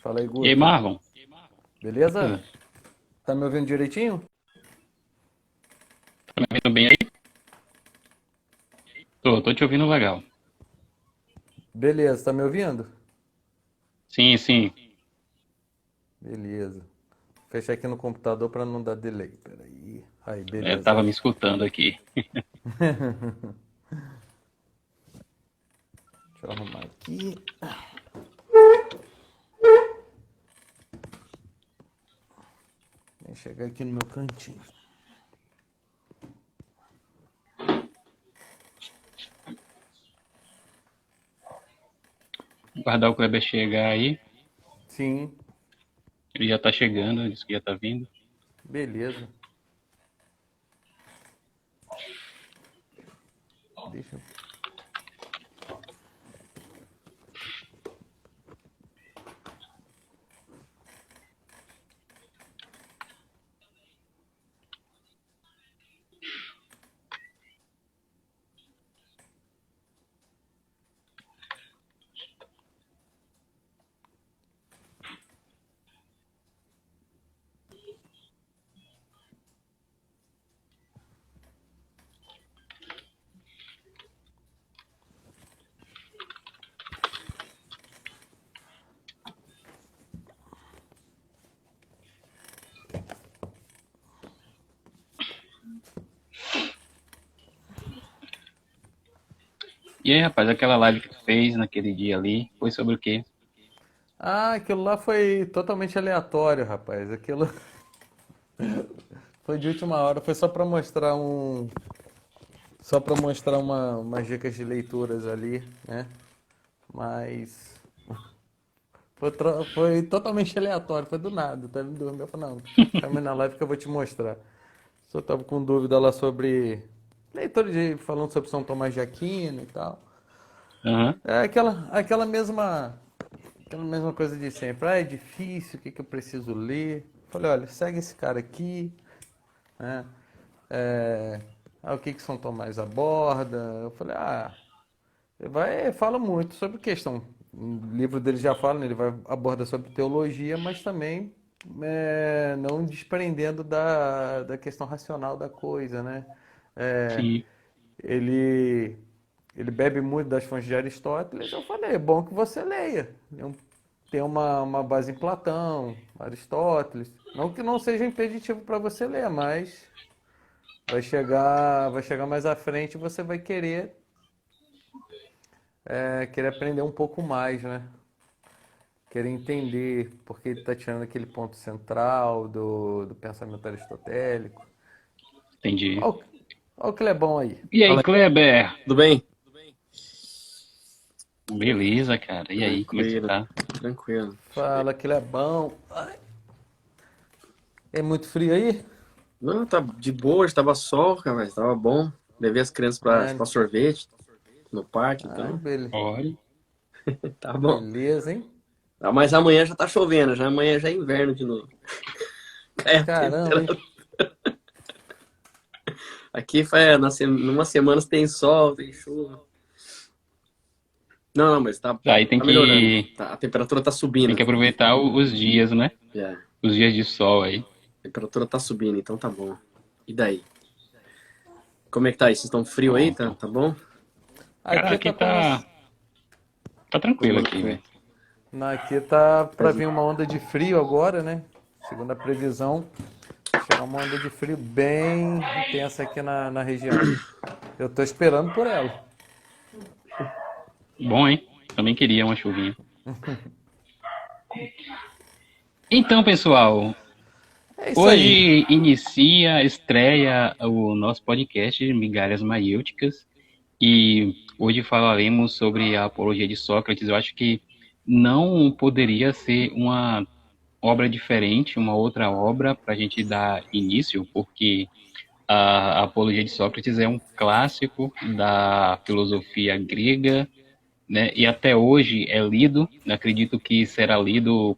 Fala aí, E aí, Guto. Marlon? Beleza? Beleza? Tá me ouvindo direitinho? Tá me ouvindo bem aí? Tô te ouvindo legal. Beleza, tá me ouvindo? Sim, sim. Beleza. Fechar aqui no computador pra não dar delay. Peraí. Aí, Tava beleza. me escutando aqui. Deixa eu arrumar aqui. Vem chegar aqui no meu cantinho. Guardar o Kleber chegar aí. Sim, Ele já tá chegando, disse que já tá vindo. beleza. Deixa eu... E aí, rapaz, aquela live que tu fez naquele dia ali, foi sobre o quê? Ah, aquilo lá foi totalmente aleatório, rapaz. Aquilo foi de última hora. Foi só pra mostrar um... Só pra mostrar umas dicas de leituras ali, né? Mas... Foi totalmente aleatório, foi do nada, tá me dormindo. Eu falei, não, chama na live que eu vou te mostrar. Só tava com dúvida lá sobre leitura de falando sobre São Tomás de Aquino e tal. Aham. É aquela mesma coisa de sempre. Ah, é difícil, o que que eu preciso ler? Falei, olha, segue esse cara aqui, né? É, o que que São Tomás aborda? Eu falei, fala muito sobre questão. O livro dele já fala, né, ele vai abordar sobre teologia, mas também não desprendendo da questão racional da coisa, né? É, Sim, ele, ele bebe muito das fontes de Aristóteles. Eu falei, é bom que você leia. Tem uma base em Platão, Aristóteles. Não que não seja impeditivo para você ler, mas vai chegar mais à frente e você vai querer aprender um pouco mais, né? Querer entender porque ele está tirando aquele ponto central do pensamento aristotélico. entendi. Olha o Clebão aí. E aí, Fala aí, Kleber? tudo bem? Beleza, cara. E aí, como é que você Tranquilo, tá? tranquilo. Deixa eu ver. Fala, Clebão. Ai, é muito frio aí? Não, tá de boa, hoje tava sol, cara, mas tava bom. Levei as crianças Ah, pra sorvete no parque, ah, então Olha. tá bom. beleza, hein? Ah, mas amanhã já tá chovendo, já amanhã já é inverno de novo. É, a Caramba, hein? temperatura. Aqui numa semana tem sol, tem chuva. Não, mas Aí tem tá melhorando. que, A temperatura tá tem subindo. que aproveitar os dias, né? Já, Os dias de sol aí. a temperatura tá subindo, então tá bom. E daí? Como é que tá aí? Vocês estão frio aí? Tá, Pronto. tá bom? Cara, Aqui aqui tá começando. tá tranquilo aqui, velho. Aqui tá Tá pra de vir uma onda de frio agora, né? Segundo a previsão, chegar uma onda de frio bem intensa aqui na região. Eu tô esperando por ela. Bom, hein? Também queria uma chuvinha. Então, pessoal, É isso aí. hoje estreia o nosso podcast Migalhas Maiêuticas e hoje falaremos sobre a apologia de Sócrates. Eu acho que não poderia ser uma obra diferente, uma outra obra para a gente dar início, porque a Apologia de Sócrates é um clássico da filosofia grega, né? E até hoje é lido, acredito que será lido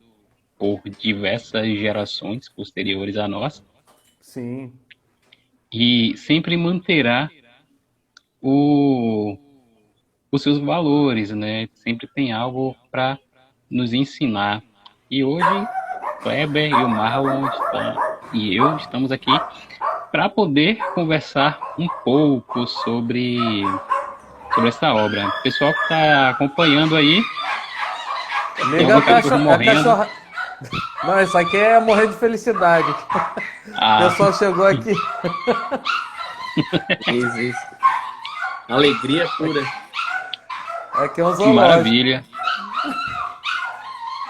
por diversas gerações posteriores a nós, Sim. e sempre manterá o, os seus valores, né? Sempre tem algo para nos ensinar. E hoje, Kleber e o Marlon e eu estamos aqui para poder conversar um pouco sobre essa obra. O pessoal que está acompanhando aí, tem Liga algum cachorro a morrendo. cachorra. Não, isso aqui é morrer de felicidade. O Ah, pessoal chegou aqui. Isso. Alegria pura. Aqui é um que zoológico. maravilha.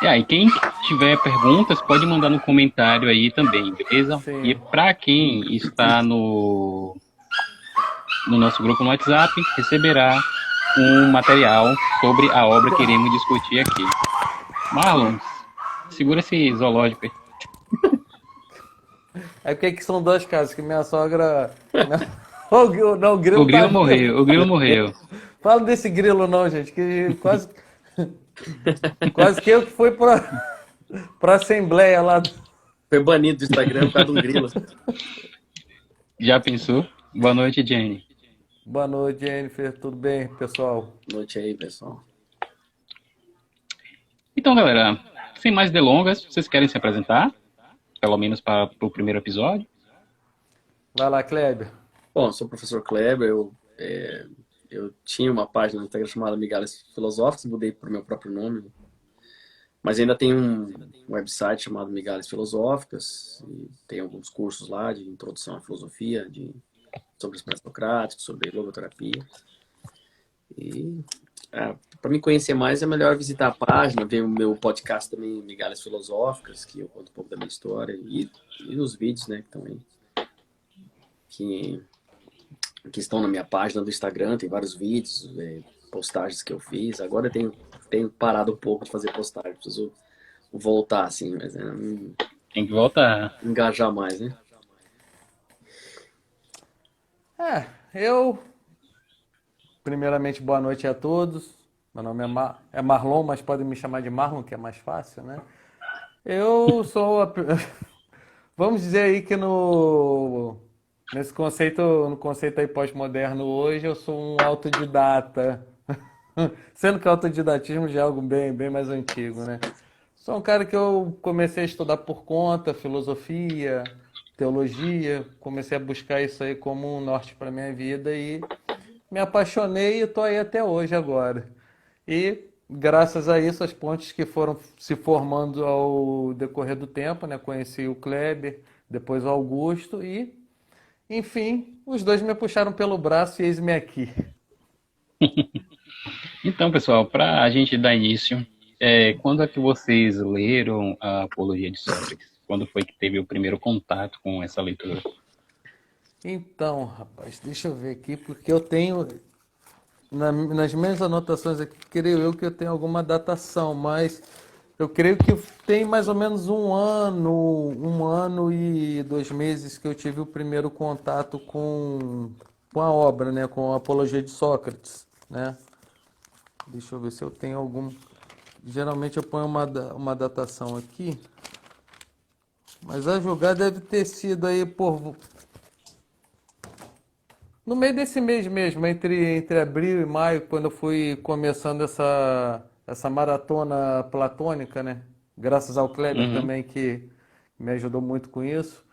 E aí, quem tiver perguntas, pode mandar no comentário aí também, beleza? Sim. E para quem está no nosso grupo no WhatsApp, receberá um material sobre a obra que iremos discutir aqui. Marlon, segura esse zoológico aí. É porque aqui são dois casos, que minha sogra. Não, o grilo O grilo tá morreu, o grilo morreu. Fala desse grilo não, gente, que quase que eu que fui pra assembleia lá. Foi banido do Instagram por causa de um grilo. Já pensou? Boa noite, Jenny. Boa noite, Jennifer, tudo bem, pessoal? Boa noite aí, pessoal. Então, galera, sem mais delongas, vocês querem se apresentar? Pelo menos para o primeiro episódio? Vai lá, Kleber. Bom, sou o professor Kleber, eu tinha uma página no Instagram chamada Migalhas Filosóficas, mudei para o meu próprio nome, mas ainda tem um website chamado Migalhas Filosóficas, e tem alguns cursos lá de introdução à filosofia, sobre os pré-socráticos, sobre logoterapia. E para me conhecer mais é melhor visitar a página, ver o meu podcast também, Migalhas Filosóficas, que eu conto um pouco da minha história, e os vídeos, né, que estão aí. Que estão na minha página do Instagram, tem vários vídeos, postagens que eu fiz. Agora eu tenho parado um pouco de fazer postagem, preciso voltar, assim, mas Tem que voltar. engajar mais, né? Primeiramente, boa noite a todos. Meu nome é Marlon, mas podem me chamar de Marlon, que é mais fácil, né? Eu sou Vamos dizer aí que nesse conceito, no conceito aí pós-moderno hoje, eu sou um autodidata. Sendo que o autodidatismo já é algo bem mais antigo, né? Sou um cara que eu comecei a estudar por conta, filosofia, teologia, comecei a buscar isso aí como um norte para minha vida e me apaixonei e estou aí até hoje agora. E graças a isso, as pontes que foram se formando ao decorrer do tempo, né? Conheci o Kleber, depois o Augusto e, enfim, os dois me puxaram pelo braço e eis-me aqui. Então, pessoal, para a gente dar início, quando é que vocês leram a Apologia de Sócrates? Quando foi que teve o primeiro contato com essa leitura? Então, rapaz, deixa eu ver aqui, porque eu tenho, nas minhas anotações aqui, creio eu que eu tenho alguma datação, mas eu creio que tem mais ou menos um ano e 2 meses que eu tive o primeiro contato com a obra, né, com a Apologia de Sócrates, né? Deixa eu ver se eu tenho algum. Geralmente eu ponho uma datação aqui, mas a julgar deve ter sido aí no meio desse mês mesmo, entre abril e maio, quando eu fui começando essa maratona platônica, né? Graças ao Kleber também, que me ajudou muito com isso.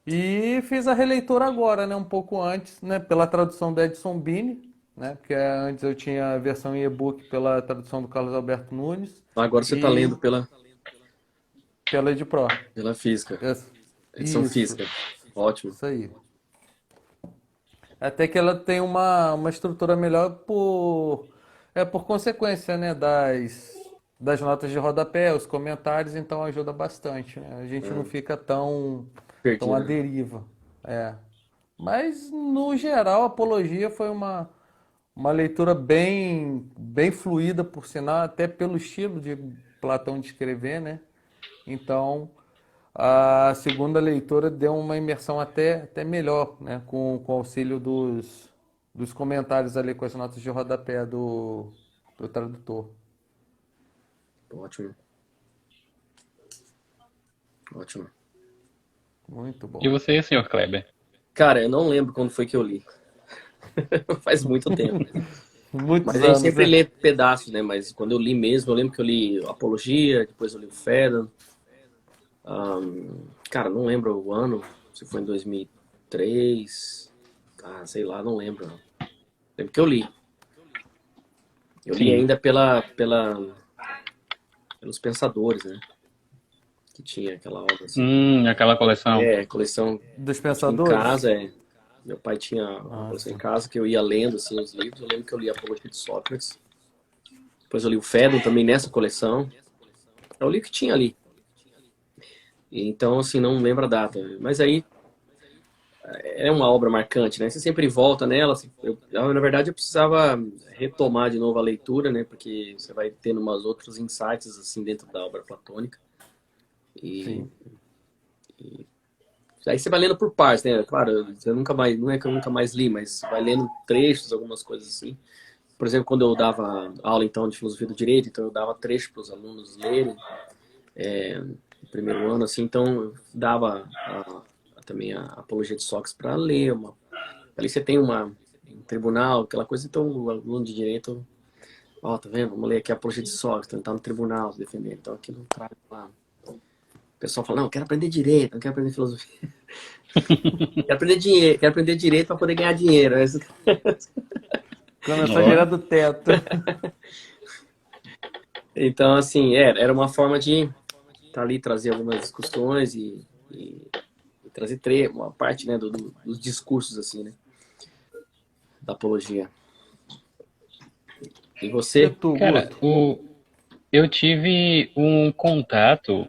E fiz a releitura agora, né? Um pouco antes, né? Pela tradução do Edson Bini, né? Porque antes eu tinha a versão em e-book pela tradução do Carlos Alberto Nunes. Agora você está lendo pela Edipro. Pela física, edição Isso, física. Ótimo. isso aí. Até que ela tem uma estrutura melhor por consequência, né, das notas de rodapé, os comentários, então ajuda bastante, né? A gente não fica tão Perdido, à né? deriva. Mas, no geral, a Apologia foi uma leitura bem fluida, por sinal, até pelo estilo de Platão de escrever, né? Então, a segunda leitura deu uma imersão até melhor, né? Com o auxílio dos comentários ali, com as notas de rodapé do tradutor. Ótimo. Ótimo. Muito bom. E você, senhor Kleber? Cara, eu não lembro quando foi que eu li. Faz muito tempo. Muitos Mas a gente anos, sempre né? lê pedaços, né? Mas quando eu li mesmo, eu lembro que eu li Apologia, depois eu li o Fedon. Cara, não lembro o ano, se foi em 2003. Ah, sei lá, não lembro. Não. Lembro que eu li. Eu li Sim. ainda pelos Pensadores, né? Que tinha aquela obra assim. Aquela coleção. É, coleção Dos que tinha em pensadores? casa, é. Meu pai tinha uma Ah, coleção em sim. casa que eu ia lendo assim os livros. Eu lembro que eu li Apologia de Sócrates. Depois eu li o Fedon também nessa coleção. Eu li o que tinha ali. Então, assim, não lembro a data. Mas aí é uma obra marcante, né? Você sempre volta nela. Na verdade, eu precisava retomar de novo a leitura, né? Porque você vai tendo umas outros insights, assim, dentro da obra platônica. E Sim. aí você vai lendo por partes, né? Claro, você nunca mais, não é que eu nunca mais li, mas vai lendo trechos, algumas coisas assim. Por exemplo, quando eu dava aula, então, de filosofia do direito, então eu dava trechos para os alunos lerem, no primeiro ano, assim, então eu dava também a Apologia de Sócrates para ler. Ali você tem um tribunal, aquela coisa, então o aluno de direito, ó, tá vendo? Vamos ler aqui a Apologia de Sócrates, então ele tá no tribunal se defender, então aquilo traz lá. O pessoal fala, não, eu quero aprender direito, não quero aprender filosofia. Quero aprender dinheiro, quero aprender direito para poder ganhar dinheiro. Começou a Ó, girar do teto. Então, assim, era uma forma de estar ali, trazer algumas discussões e trazer uma parte, né, dos discursos, assim, né, da apologia. E E você? tu, cara, Guto? eu tive um contato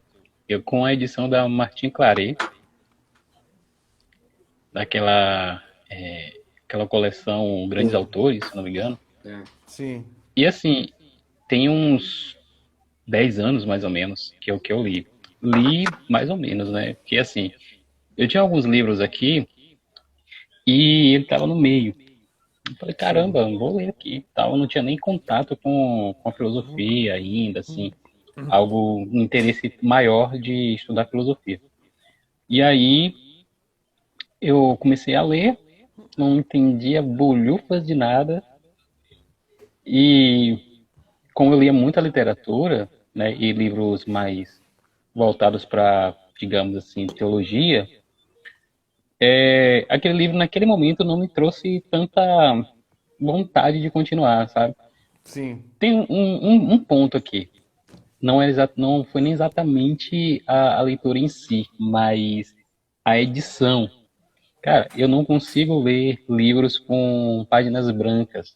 com a edição da Martin Claret, daquela aquela coleção Grandes Sim. Autores, se não me engano. É. Sim. E assim, tem uns 10 anos mais ou menos que eu li. Li mais ou menos, né? Porque assim, eu tinha alguns livros aqui e ele tava no meio. Eu falei, Sim. caramba, vou ler aqui. Tal, eu não tinha nem contato com a filosofia ainda, assim, algo, um interesse maior de estudar filosofia. E aí eu comecei a ler, não entendia bolhufas de nada, e como eu lia muita literatura, né, e livros mais voltados para, digamos assim, teologia, aquele livro naquele momento não me trouxe tanta vontade de continuar, sabe? Sim. Tem um ponto aqui. Não foi nem exatamente a leitura em si, mas a edição. Cara, eu não consigo ler livros com páginas brancas.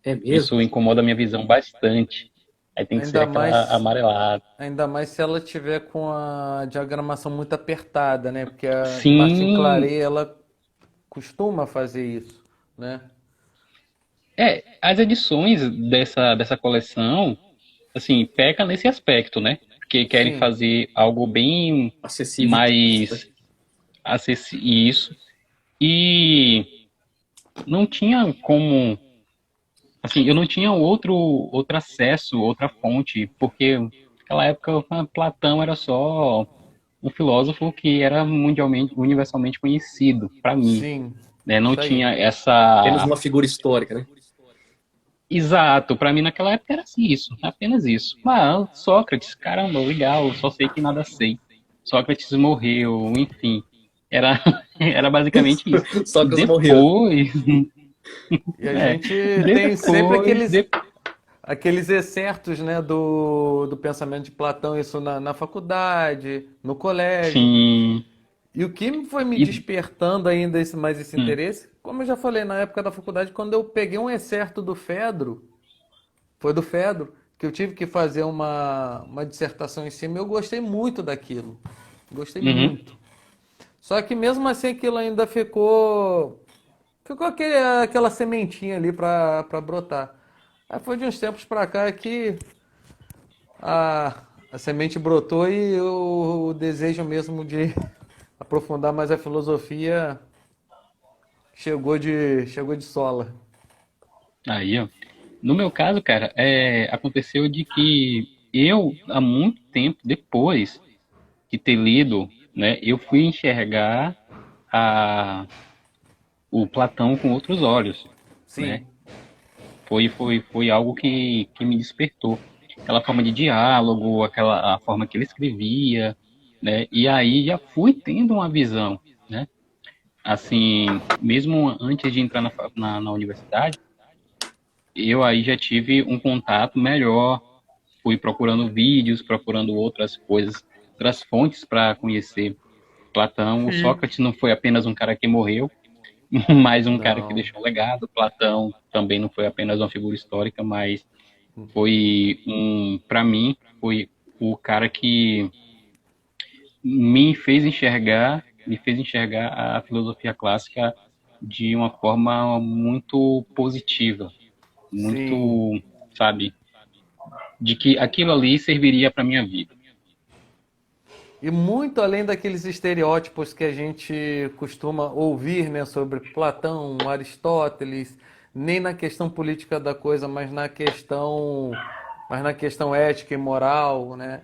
É mesmo? Isso incomoda a minha visão bastante. Aí tem que ser Ainda aquela mais, amarelada. ainda mais se ela tiver com a diagramação muito apertada, né? Porque a Martin Sim, Claret, ela costuma fazer isso, né? as edições dessa coleção, assim, peca nesse aspecto, né? Porque querem Sim. fazer algo bem Acessível. mais acessível isso. E não tinha como, assim, eu não tinha outro acesso, outra fonte, porque naquela época Platão era só um filósofo que era mundialmente, universalmente conhecido para mim, Sim. né? Não Isso aí. tinha Apenas essa. uma figura histórica, né? Exato, para mim naquela época era assim, isso, apenas isso. Mas Sócrates, caramba, legal, só sei que nada sei. Sócrates morreu, enfim. Era, era basicamente isso. Sócrates morreu. Depois, E a é, gente tem sempre depois, de, aqueles excertos, né, do pensamento de Platão, isso na faculdade, no colégio. sim, E o que foi me e, despertando ainda mais esse hum, interesse, como eu já falei na época da faculdade, quando eu peguei um excerto do Fedro, foi do Fedro, que eu tive que fazer uma dissertação em cima, eu gostei muito daquilo. Gostei uhum, muito. Só que mesmo assim aquilo ainda ficou aquela sementinha ali para brotar. Aí foi de uns tempos para cá que a semente brotou e o desejo mesmo de aprofundar mais a filosofia chegou de sola. aí, ó. No meu caso, cara, aconteceu de que eu, há muito tempo depois de ter lido, né, eu fui enxergar a, o Platão com outros olhos. né? Sim. Foi algo que me despertou. Aquela forma de diálogo, a forma que ele escrevia, né? E aí já fui tendo uma visão, né? Assim, mesmo antes de entrar na universidade, eu aí já tive um contato melhor, fui procurando vídeos, procurando outras coisas, outras fontes para conhecer Platão. O Sim. Sócrates não foi apenas um cara que morreu, mas um cara que Não. deixou um legado. Platão também não foi apenas uma figura histórica, mas foi para mim, foi o cara que me fez enxergar a filosofia clássica de uma forma muito positiva, Sim. muito, sabe, de que aquilo ali serviria para minha vida. E muito além daqueles estereótipos que a gente costuma ouvir, né, sobre Platão, Aristóteles, nem na questão política da coisa, mas na questão ética e moral, né?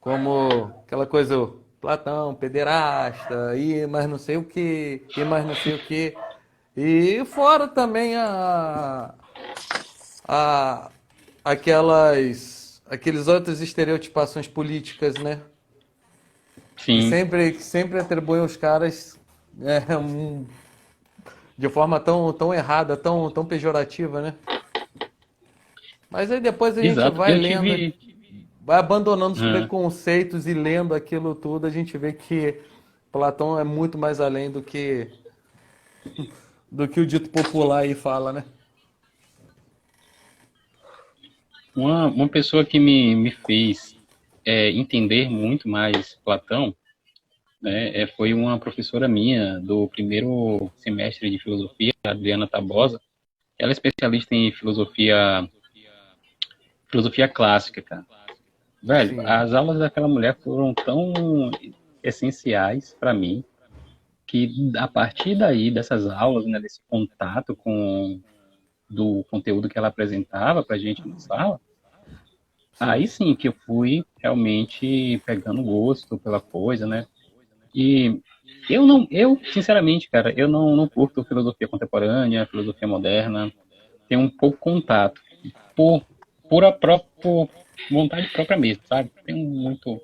Como aquela coisa, Platão, pederasta, e mais não sei o que, e mais não sei o que. E fora também a aqueles outras estereotipações políticas, né? Sim, Que sempre atribuem os caras de forma tão errada, tão pejorativa, né? Mas aí depois a gente exato. vai Eu lendo, tive, vai abandonando os ah, preconceitos e lendo aquilo tudo, a gente vê que Platão é muito mais além do que o dito popular aí fala, né? uma pessoa que me fez entender muito mais Platão, né, foi uma professora minha do primeiro semestre de filosofia, a Adriana Tabosa. Ela é especialista em filosofia clássica, cara. Velho, Sim. as aulas daquela mulher foram tão essenciais para mim que a partir daí dessas aulas, né, desse contato com do conteúdo que ela apresentava para gente na sala, Sim. aí sim que eu fui realmente pegando gosto pela coisa, né? E eu sinceramente, cara, eu não curto filosofia contemporânea, filosofia moderna, tenho um pouco contato por por vontade própria mesmo, sabe? Tenho muito,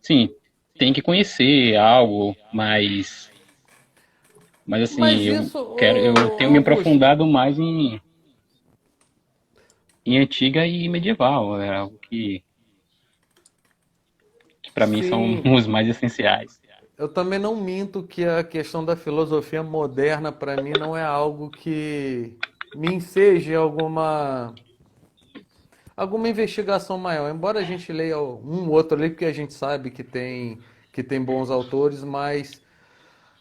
sim, tem que conhecer algo, mas assim, Mas isso, eu tenho ô me Augusto, aprofundado mais em antiga e medieval, é algo que para mim são sim, os mais essenciais. eu também não minto que a questão da filosofia moderna para mim não é algo que me enseje alguma investigação maior. Embora a gente leia um ou outro ali, porque a gente sabe que tem bons autores, mas,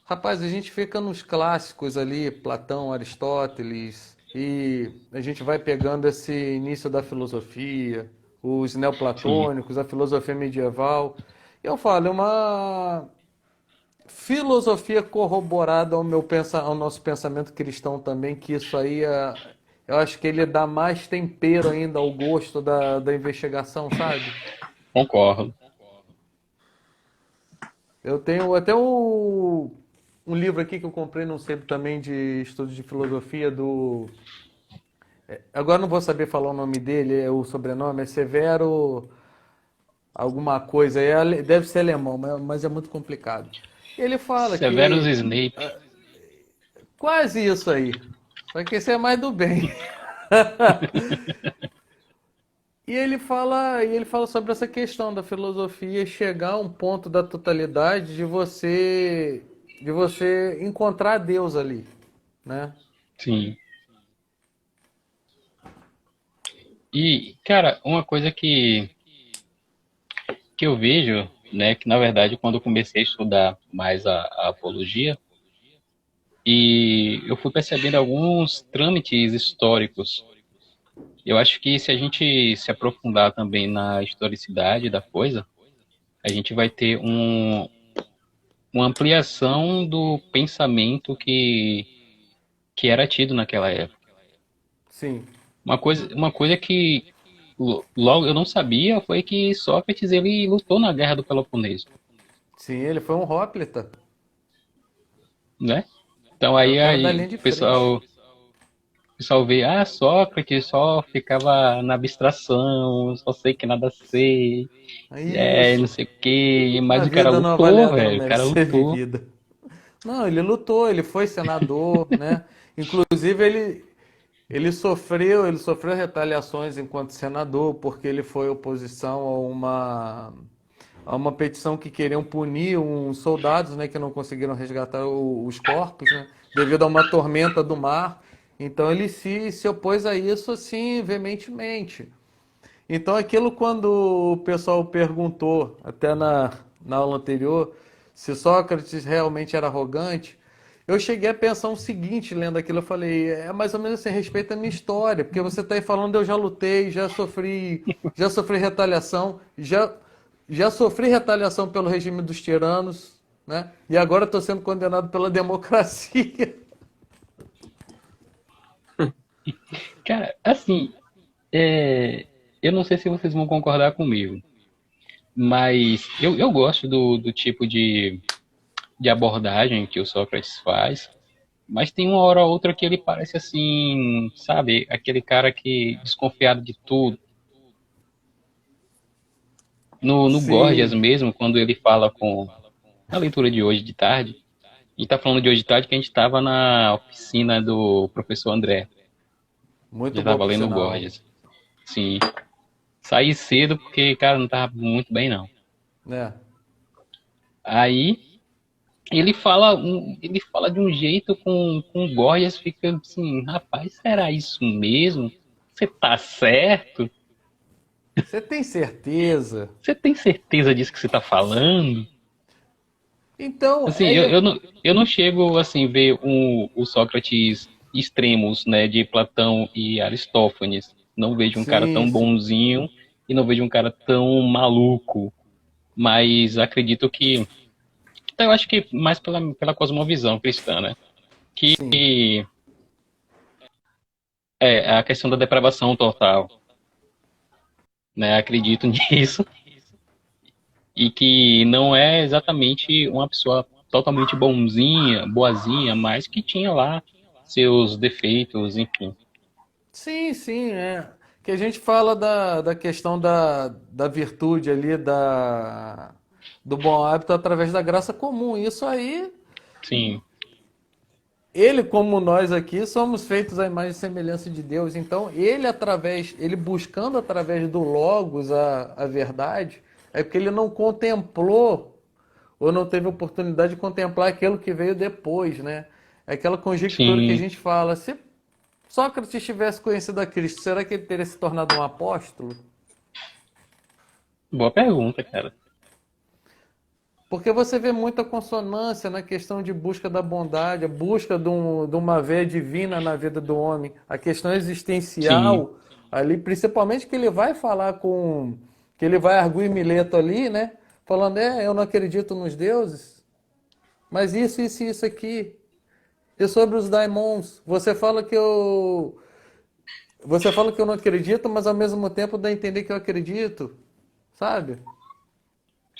rapaz, a gente fica nos clássicos ali, Platão, Aristóteles, e a gente vai pegando esse início da filosofia, os Sim, neoplatônicos, a filosofia medieval. E eu falo, é uma filosofia corroborada ao nosso pensamento cristão também, que isso aí eu acho que ele dá mais tempero ainda ao gosto da investigação, sabe? concordo. Eu tenho até um livro aqui que eu comprei num centro também de estudos de filosofia do. Agora não vou saber falar o nome dele, é o sobrenome, é Severo alguma coisa, deve ser alemão, mas é muito complicado. Ele fala Severus que Snape, quase isso aí, só que esse é mais do bem. E ele fala sobre essa questão da filosofia chegar a um ponto da totalidade de você encontrar Deus ali, né? sim. E, cara, uma coisa que eu vejo, né, que na verdade quando eu comecei a estudar mais a apologia, e eu fui percebendo alguns trâmites históricos. Eu acho que se a gente se aprofundar também na historicidade da coisa, a gente vai ter uma ampliação do pensamento que era tido naquela época. Sim. Uma coisa que logo eu não sabia foi que Sócrates ele lutou na Guerra do Peloponeso, Sim, ele foi um Hóplita. né? Então Era o aí, cara da aí linha o de frente. pessoal O pessoal vê, Sócrates só ficava na abstração, só sei que nada sei, não Isso. sei o quê, A mas o cara vida não vale lutou, nada, não velho, o merece cara ser lutou. vivida. Não, ele lutou, ele foi senador, né? Inclusive ele sofreu retaliações enquanto senador porque ele foi oposição a uma petição que queriam punir uns soldados, né, que não conseguiram resgatar os corpos, né, devido a uma tormenta do mar. Então ele se opôs a isso assim veementemente. Então aquilo quando o pessoal perguntou, até na aula anterior, se Sócrates realmente era arrogante, eu cheguei a pensar o seguinte, lendo aquilo, eu falei, é mais ou menos assim, respeita a minha história, porque você está aí falando, eu já lutei, já sofri retaliação, já sofri retaliação pelo regime dos tiranos, né? E agora estou sendo condenado pela democracia. Cara, assim, eu não sei se vocês vão concordar comigo, mas eu gosto do tipo de abordagem que o Sócrates faz, mas tem uma hora ou outra que ele parece assim, sabe, aquele cara que desconfiado de tudo. No Gorgias Sim, mesmo, quando ele fala com a leitura de hoje de tarde, e tá falando de hoje de tarde que a gente estava na oficina do professor André, já muito bom estava por lendo o sinal, Gorgias. Sim, saí cedo porque, cara, não tava muito bem não. né? Aí ele fala de um jeito com o Gorgias, fica assim, rapaz, será isso mesmo? Você tá certo? Você tem certeza? Você tem certeza disso que você tá falando? Então, Assim, eu não chego assim ver o Sócrates extremos, né, de Platão e Aristófanes. Não vejo um cara sim, tão sim, bonzinho e não vejo um cara tão maluco. Mas acredito que, eu acho que mais pela cosmovisão cristã, né? Que sim. é a questão da depravação total, né? Acredito nisso e que não é exatamente uma pessoa totalmente bonzinha, boazinha, mas que tinha lá seus defeitos, enfim. Sim, sim, é. Que a gente fala da questão da virtude ali, do bom hábito através da graça comum. Isso aí, Sim, ele como nós aqui, somos feitos à imagem e semelhança de Deus. Então, ele buscando através do Logos a verdade, é porque ele não contemplou ou não teve oportunidade de contemplar aquilo que veio depois, né? É aquela conjectura que a sim. gente fala, se Sócrates tivesse conhecido a Cristo, será que ele teria se tornado um apóstolo? Boa pergunta, cara. Porque você vê muita consonância na questão de busca da bondade, a busca de uma veia divina na vida do homem, a questão Sim, existencial ali, principalmente que ele vai falar que ele vai arguir Mileto ali, né? Falando, eu não acredito nos deuses, mas isso e isso aqui. E sobre os daimons, você fala que eu não acredito, mas ao mesmo tempo dá a entender que eu acredito, sabe?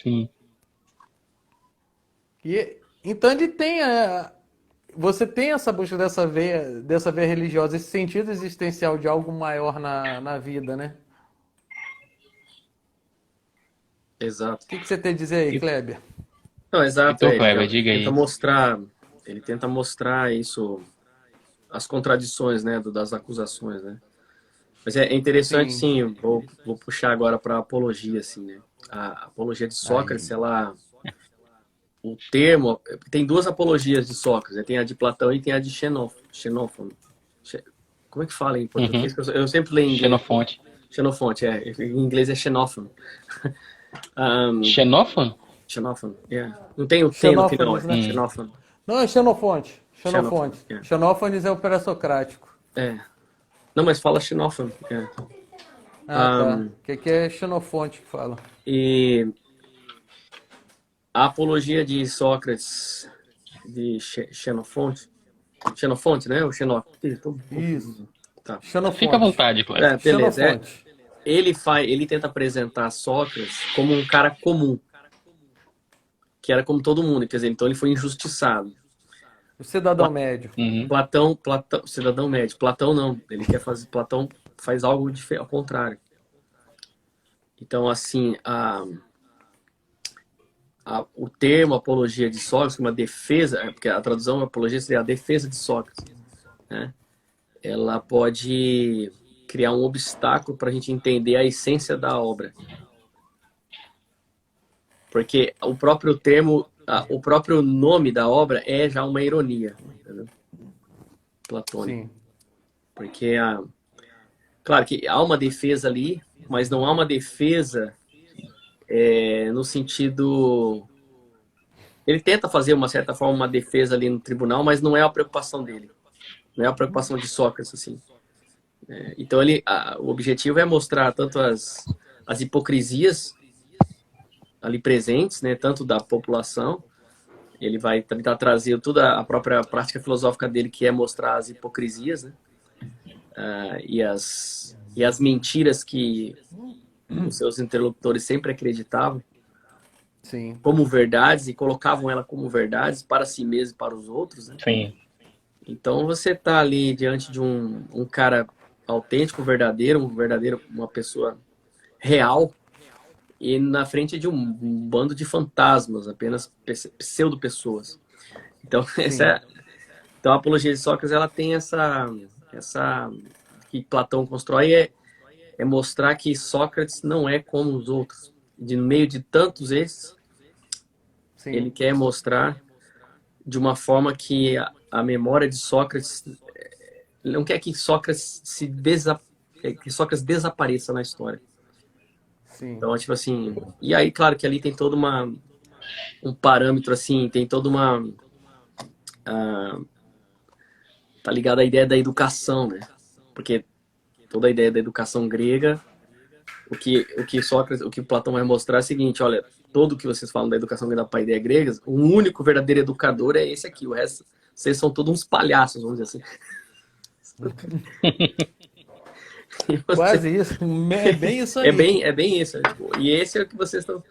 sim. Então ele tem você tem essa busca dessa veia religiosa, esse sentido existencial de algo maior na vida, né? Exato. O que você tem a dizer aí, E, Kleber? Não, exato, então, ele, Kleber, diga aí. ele tenta mostrar isso, as contradições, né, das acusações, né? Mas é interessante, Sim. sim, vou puxar agora para a apologia, assim, né? A apologia de Sócrates, Aí. o termo, tem duas apologias de Sócrates, né? Tem a de Platão e tem a de Xenófono. Como é que fala em Uhum. português? Eu sempre leio em inglês. Xenofonte. Xenofonte, em inglês é xenófono. Um, Xenófono? xenófono, yeah. Não tem o T no final, Xenófanes, é né? Hum. xenófono. Não, é Xenofonte. Xenófono, Xenofonte. yeah. Xenófanes é o pré-socrático. É. Não, mas fala xenófono. Yeah. Ah, tá. Um, Que aqui é Xenofonte que fala. e a apologia de Sócrates, de Xenofonte, Xenofonte, né? O Xenófono. Estou Isso. confuso. Tá. Fica à Xenofonte. vontade, Kleber. É, beleza. Xenofonte. Ele tenta apresentar Sócrates como um cara comum, que era como todo mundo, quer dizer, então ele foi injustiçado. O cidadão médio. Uhum. Platão, cidadão médio. Platão não, ele quer fazer, Platão faz algo ao contrário. Então, assim, o termo apologia de Sócrates, uma defesa, porque a tradução apologia seria a defesa de Sócrates, né? Ela pode criar um obstáculo para a gente entender a essência da obra. Porque o próprio termo, o próprio nome da obra é já uma ironia, entendeu? Platônico. Sim. Porque, claro que há uma defesa ali, mas não há uma defesa no sentido... Ele tenta fazer, uma certa forma, uma defesa ali no tribunal, mas não é a preocupação dele. Não é a preocupação de Sócrates, assim. Então, o objetivo é mostrar tanto as hipocrisias ali presentes, né, tanto da população. Ele vai tentar trazer toda a própria prática filosófica dele, que é mostrar as hipocrisias, né, e as mentiras que os seus interlocutores sempre acreditavam Sim. como verdades e colocavam ela como verdades para si mesmo e para os outros, né? Sim. Então você está ali diante de um cara autêntico, verdadeiro, uma pessoa real, e na frente de um bando de fantasmas, apenas pseudo-pessoas. Então, então a apologia de Sócrates, ela tem essa que Platão constrói, é mostrar que Sócrates não é como os outros. No meio de tantos esses, Sim. ele quer mostrar de uma forma que a memória de Sócrates... Ele não quer que Sócrates desapareça na história. Sim. Então, tipo assim... E aí, claro que ali tem todo um parâmetro, assim, tem toda uma... tá ligado à ideia da educação, né? Porque toda a ideia da educação grega, o que Sócrates, o que Platão vai mostrar é o seguinte: olha, todo o que vocês falam da educação grega, da ideia grega, o único verdadeiro educador é esse aqui, o resto, vocês são todos uns palhaços, vamos dizer assim. Quase isso. É bem isso aí. É bem isso. Tipo, e esse é o que vocês estão...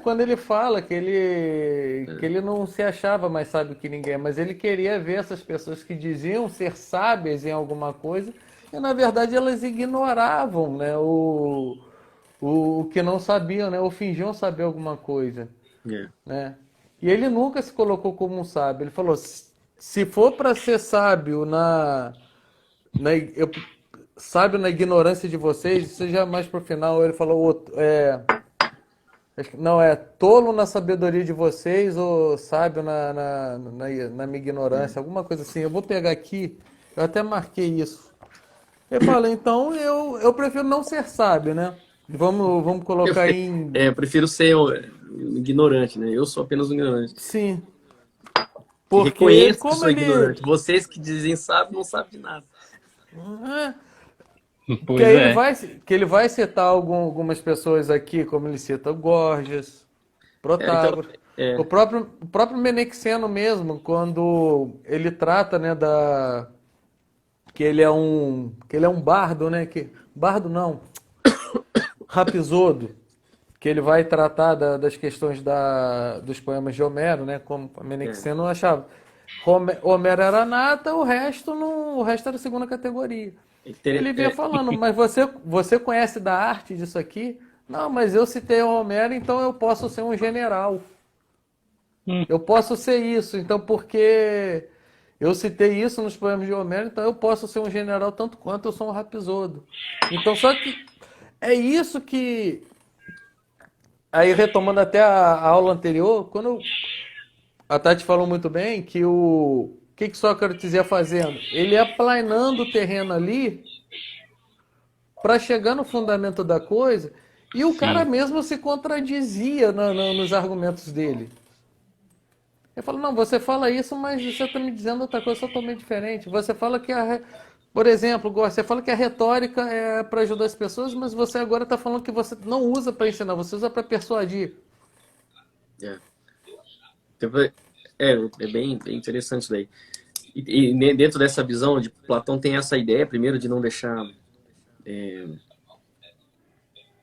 Quando ele fala que ele não se achava mais sábio que ninguém, mas ele queria ver essas pessoas que diziam ser sábias em alguma coisa, e na verdade elas ignoravam, né, o que não sabiam, né, ou fingiam saber alguma coisa, né? E ele nunca se colocou como um sábio. Ele falou: se for para ser sábio sábio na ignorância de vocês, seja mais pro final. Ele falou, não, é tolo na sabedoria de vocês ou sábio na minha ignorância, alguma coisa assim. Eu vou pegar aqui, eu até marquei isso. Ele fala: então eu prefiro não ser sábio, né? Vamos colocar em... eu prefiro ser ignorante, né? Eu sou apenas um ignorante. Sim. Que Porque reconheço que como sou ele... ignorante. Vocês que dizem sábio, não sabem de nada. Pois Que aí é. ele vai citar algumas pessoas aqui, como ele cita o Gorgias, Protágoras, Então, o próprio Menexeno mesmo, quando ele trata, né, que ele é um bardo, né, bardo não, Rapisodo, que ele vai tratar das questões dos poemas de Homero, né, como Menexeno achava. Homero era nata, o resto era segunda categoria. Ele vinha falando: mas você conhece da arte disso aqui? Não, mas eu citei o Homero, então eu posso ser um general. Eu posso ser isso, então porque eu citei isso nos poemas de Homero, então eu posso ser um general tanto quanto eu sou um Rapisodo. Então, só que é isso que... Aí, retomando até a aula anterior, quando a Tati falou muito bem que o que Sócrates ia fazendo? Ele ia aplanando o terreno ali para chegar no fundamento da coisa, e o cara mesmo se contradizia nos argumentos dele. Ele fala: não, você fala isso, mas você está me dizendo outra coisa totalmente diferente. Você fala que por exemplo, você fala que a retórica é para ajudar as pessoas, mas você agora está falando que você não usa para ensinar, você usa para persuadir. É bem interessante isso daí. E dentro dessa visão de Platão tem essa ideia, primeiro, de não deixar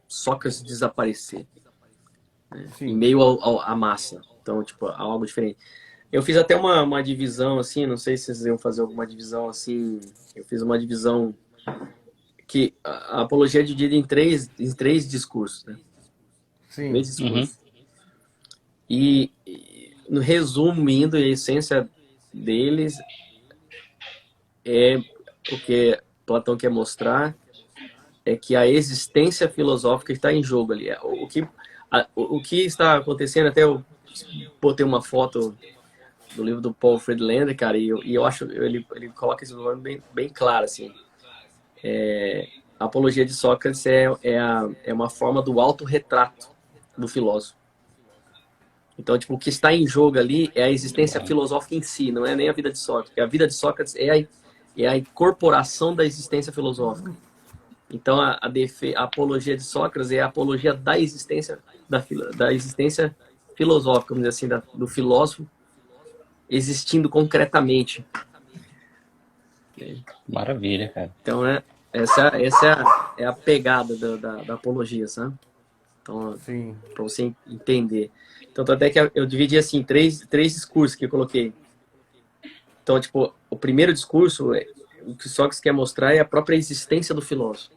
Sócrates desaparecer, né, em meio à massa. Então, tipo, algo diferente. Eu fiz até uma divisão, assim, não sei se vocês iam fazer alguma divisão, assim, eu fiz uma divisão que a apologia é dividida em três discursos, né? Sim. Três Uhum. discursos. No resumindo, a essência deles é o que Platão quer mostrar, é que a existência filosófica está em jogo ali. O que está acontecendo, até eu botei uma foto do livro do Paul Friedlander, cara, e eu acho, ele coloca isso de forma bem claro, assim. A apologia de Sócrates é uma forma do autorretrato do filósofo. Então, tipo, o que está em jogo ali é a existência filosófica em si, não é nem a vida de Sócrates. A vida de Sócrates é a incorporação da existência filosófica. Então, a apologia de Sócrates é a apologia da existência, da existência filosófica, vamos dizer assim, do filósofo existindo concretamente. Maravilha, cara. Então, essa é a pegada da apologia, sabe? Então, Sim. para você entender. Então, até que eu dividi assim, três discursos que eu coloquei. Então, tipo, o primeiro discurso, o que Sócrates quer mostrar é a própria existência do filósofo.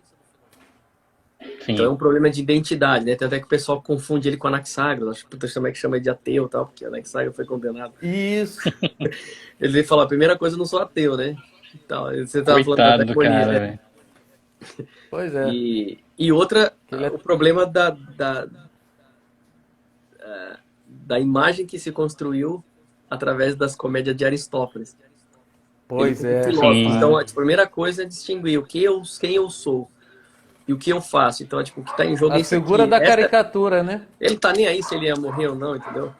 Então é Sim. um problema de identidade, né? Até que o pessoal confunde ele com Anaxágoras. Acho que também que chama ele de ateu e tal, porque Anaxágoras foi condenado. Isso. Ele fala, a primeira coisa, eu não sou ateu, né? Então, você estava falando da Coitado do diaconia, cara, né? velho. Pois é. E outra, Ele é... o problema da imagem que se construiu através das comédias de Aristófanes. Ele Pois como é, filósofo. Sim. Então, rapaz. a primeira coisa é distinguir quem eu sou e o que eu faço. Então, tipo, o que está em jogo é A isso figura aqui. da caricatura, né? Ele tá nem aí se ele ia morrer ou não, entendeu?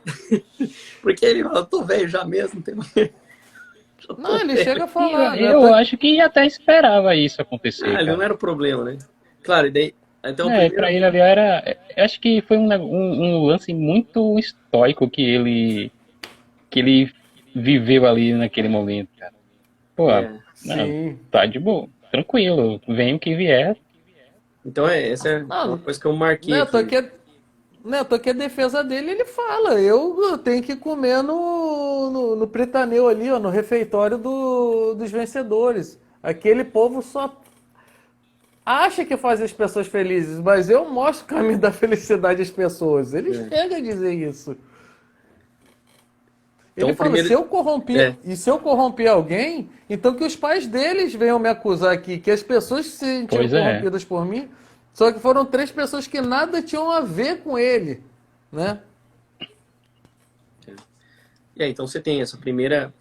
Porque ele fala, eu tô velho já mesmo, não tem mais. Eu Não, tô ele velho. chega a E falar, né? eu acho que até esperava isso acontecer, Ele não cara. era o problema, né? Claro, e daí. Então, Pra primeiro. ele ali era. Eu acho que foi um lance muito estoico que ele viveu ali naquele momento, cara. Pô, É, não, Sim. tá de boa, tranquilo, vem o que vier. então, essa é uma Não, coisa que eu marquei né, eu tô aqui. aqui, né, eu tô aqui a defesa dele, ele fala, eu tenho que comer no Pritaneu ali, ó, no refeitório dos vencedores. Aquele povo só acha que faz as pessoas felizes, mas eu mostro o caminho da felicidade às pessoas. Ele É. chega a dizer isso. Então, Ele o fala, primeiro. se eu corromper, É, e se eu corromper alguém, então que os pais deles venham me acusar aqui, que as pessoas se sentiram Pois é. corrompidas por mim, só que foram três pessoas que nada tinham a ver com ele, né? e aí, então você tem essa primeiro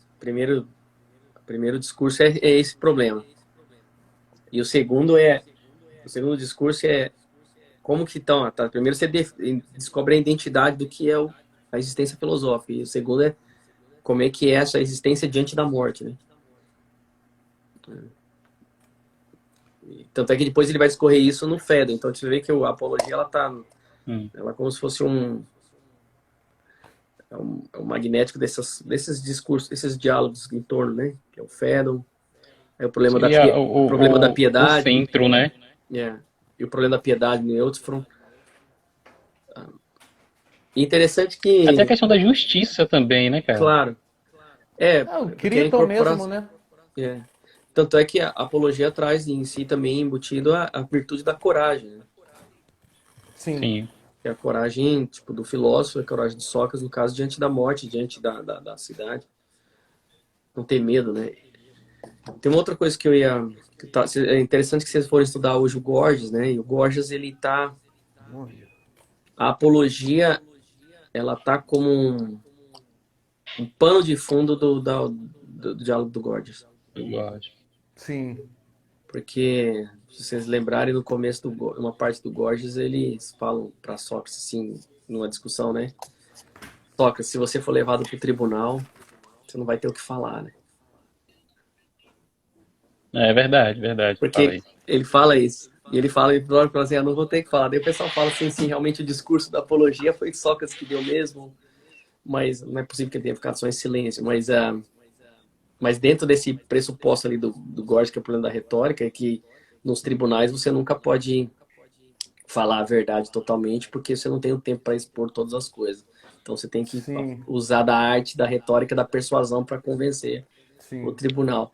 discurso é esse problema. E o segundo discurso é como que estão, tá? Primeiro você descobre a identidade do que é a existência filosófica. E o segundo é como é que é essa existência diante da morte, né? Tanto é que depois ele vai discorrer isso no Fedro. Então você vê que a apologia ela é como se fosse um magnético desses discursos, desses diálogos em torno, né? Que é o Fedro, é o problema Seria o problema da o piedade, centro, né? e o problema da piedade no Euthyphron. E interessante que, Até a questão da justiça também, né, cara? claro, É o porque a Criton mesmo, incorporação. né? É. Tanto é que a apologia traz em si também embutido a virtude da coragem, né? Sim. Sim. Que é a coragem, tipo, do filósofo, a coragem de Sócrates, no caso, diante da morte, diante da cidade. Não ter medo, né? Tem uma outra coisa que eu ia... é interessante que vocês forem estudar hoje o Gorgias, né? E o Gorgias, ele tá... A apologia, ela tá como um pano de fundo do diálogo do Gorgias. Eu gosto. Sim. Porque, se vocês lembrarem, no começo, uma parte do Gorgias, eles falam para Sócrates, assim, numa discussão, né? Sócrates, se você for levado para o tribunal, você não vai ter o que falar, né? É verdade, verdade. Porque Falei. ele fala isso. E ele fala assim, não vou ter que falar. Daí o pessoal fala assim, sim, realmente o discurso da apologia foi Sócrates que deu mesmo, mas não é possível que ele tenha ficado só em silêncio. Mas dentro desse pressuposto ali do Gorgias, que é o problema da retórica, é que nos tribunais você nunca pode falar a verdade totalmente, porque você não tem o tempo para expor todas as coisas. Então você tem que Sim, usar da arte, da retórica, da persuasão para convencer o sim. tribunal.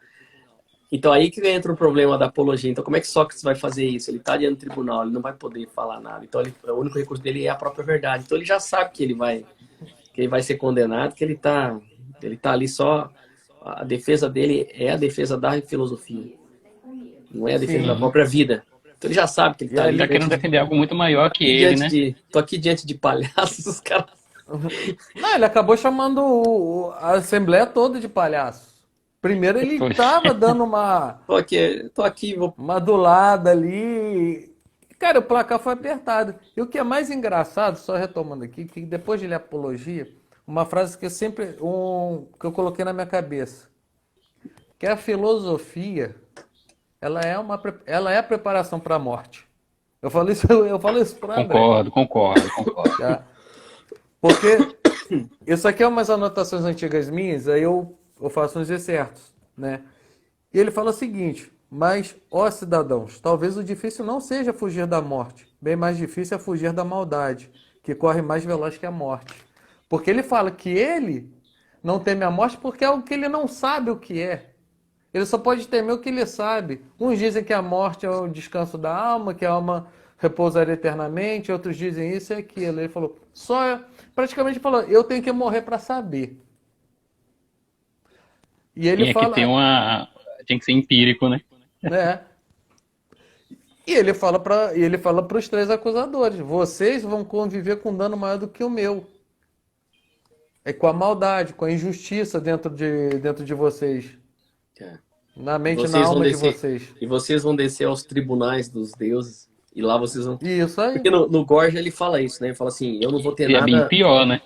Então aí que entra o problema da apologia. Então como é que Sócrates vai fazer isso? Ele está diante do tribunal, ele não vai poder falar nada. Então o único recurso dele é a própria verdade. Então ele já sabe que ele vai ser condenado, que ele tá ali só, a defesa dele é a defesa da filosofia, não é a defesa da Sim. própria vida. Então ele já sabe que ele E está Ele ali tá querendo defender algo muito maior que ele, né? tô aqui diante de palhaços, os caras. Não, ele acabou chamando a Assembleia toda de palhaço. Primeiro ele Poxa. tava dando Tô aqui, vou. uma adulada ali. Cara, o placar foi apertado. E o que é mais engraçado, só retomando aqui, que depois de ler a apologia, uma frase que eu sempre, que eu coloquei na minha cabeça, que a filosofia, ela é a preparação para a morte. Eu falo isso para André, Concordo. tá? Porque isso aqui é umas anotações antigas minhas, aí eu faço uns excertos, né? E ele fala o seguinte: mas, ó cidadãos, talvez o difícil não seja fugir da morte, bem mais difícil é fugir da maldade, que corre mais veloz que a morte. Porque ele fala que ele não teme a morte porque é algo que ele não sabe o que é. Ele só pode temer o que ele sabe. Uns dizem que a morte é o descanso da alma, que a alma repousará eternamente, outros dizem isso e aquilo. Ele falou, praticamente falou, eu tenho que morrer para saber. E ele Tinha que ter fala, uma. Tinha que ser empírico, né? né? E ele fala para os três acusadores: vocês vão conviver com um dano maior do que o meu. É com a maldade, com a injustiça dentro de vocês, É. na E mente e na vocês vão alma de descer, vocês. e vocês vão descer aos tribunais dos deuses, e lá vocês vão. E isso aí. Porque no Gorgia ele fala isso, né? Ele fala assim: eu não vou ter E é bem nada. pior, né?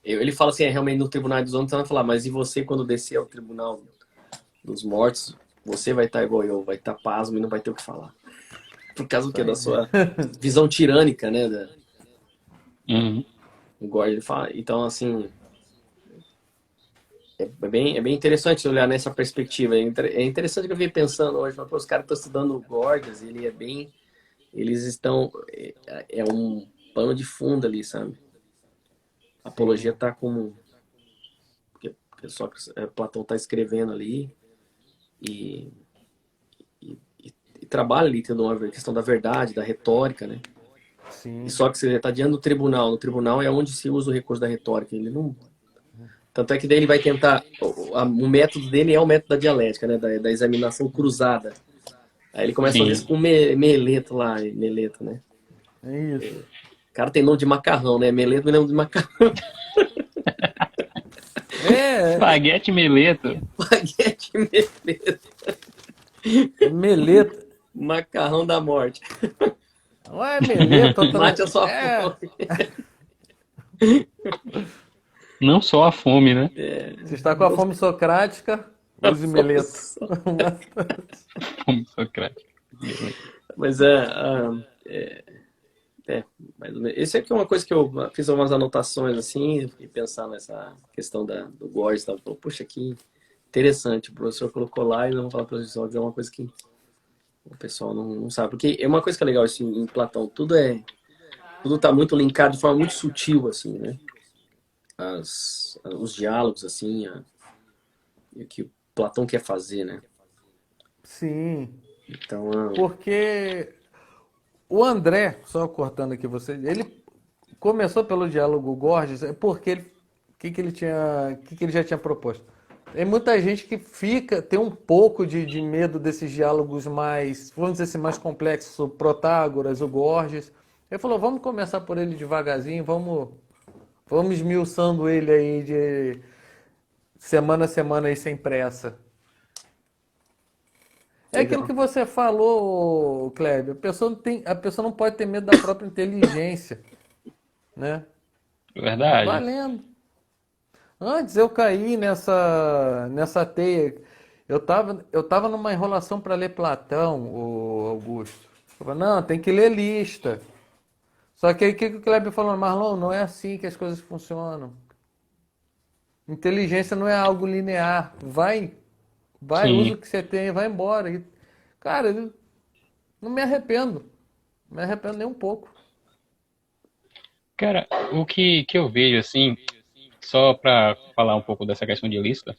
Ele fala assim: realmente no tribunal dos homens, você vai falar, mas e você quando descer ao tribunal dos mortos, você vai estar igual eu, vai estar pasmo e não vai ter o que falar. Por causa do Isso quê? Da aí. sua visão tirânica, né? Uhum. O Gorgia ele fala. Então, assim, é bem interessante olhar nessa perspectiva. É interessante que eu fiquei pensando hoje, os caras estão estudando o Gorgias, ele é bem. Eles estão. É um pano de fundo ali, sabe? A apologia Sim. está como. Só que Platão está escrevendo ali e, e trabalha ali tendo uma questão da verdade, da retórica, né? E Sim. só que você está diante do tribunal. No tribunal é onde se usa o recurso da retórica. Ele não. Tanto é que daí ele vai tentar. O método dele é o método da dialética, né? Da examinação cruzada. Aí ele começa a fazer isso Sim. com Meleto lá, Meleto, né? É isso. O cara tem nome de macarrão, né? Meleto me lembra de macarrão. É, Espaguete Meleto. Espaguete Meleto. meleta. Macarrão da morte. Não é meleta, Mate a outra. sua É. fome. Não só a fome, né? Se está com a fome socrática, use meleta. Fome socrática. Mas mais ou menos. Esse aqui é uma coisa que eu fiz algumas anotações assim, e pensar nessa questão do Gorgias, tá? Puxa, que interessante. O professor colocou lá e não vou falar para os pessoal, é uma coisa que o pessoal não sabe. Porque é uma coisa que é legal assim, em Platão, tudo está muito linkado de forma muito sutil, assim, né? Os diálogos, assim, e o que o Platão quer fazer, né? Sim. Então, Porque o André, só cortando aqui você, ele começou pelo diálogo Gorgias, porque que ele tinha, que ele já tinha proposto. Tem muita gente que tem um pouco de medo desses diálogos mais, vamos dizer assim, mais complexos, o Protágoras, o Gorgias. Ele falou, vamos começar por ele devagarzinho, vamos esmiuçando ele aí de semana a semana aí sem pressa. É aquilo legal. que você falou, Kleber. A pessoa não pode ter medo da própria inteligência, né? Verdade. Valendo. Antes eu caí nessa teia. Eu tava numa enrolação para ler Platão, o Augusto. Eu falei, não, tem que ler lista. Só que aí o que o Kleber falou, Marlon, não é assim que as coisas funcionam. Inteligência não é algo linear. Vai, usa Sim. o que você tem, e vai embora. Cara, não me arrependo. Não me arrependo nem um pouco. Cara, o que eu vejo, assim, só para falar um pouco dessa questão de lista,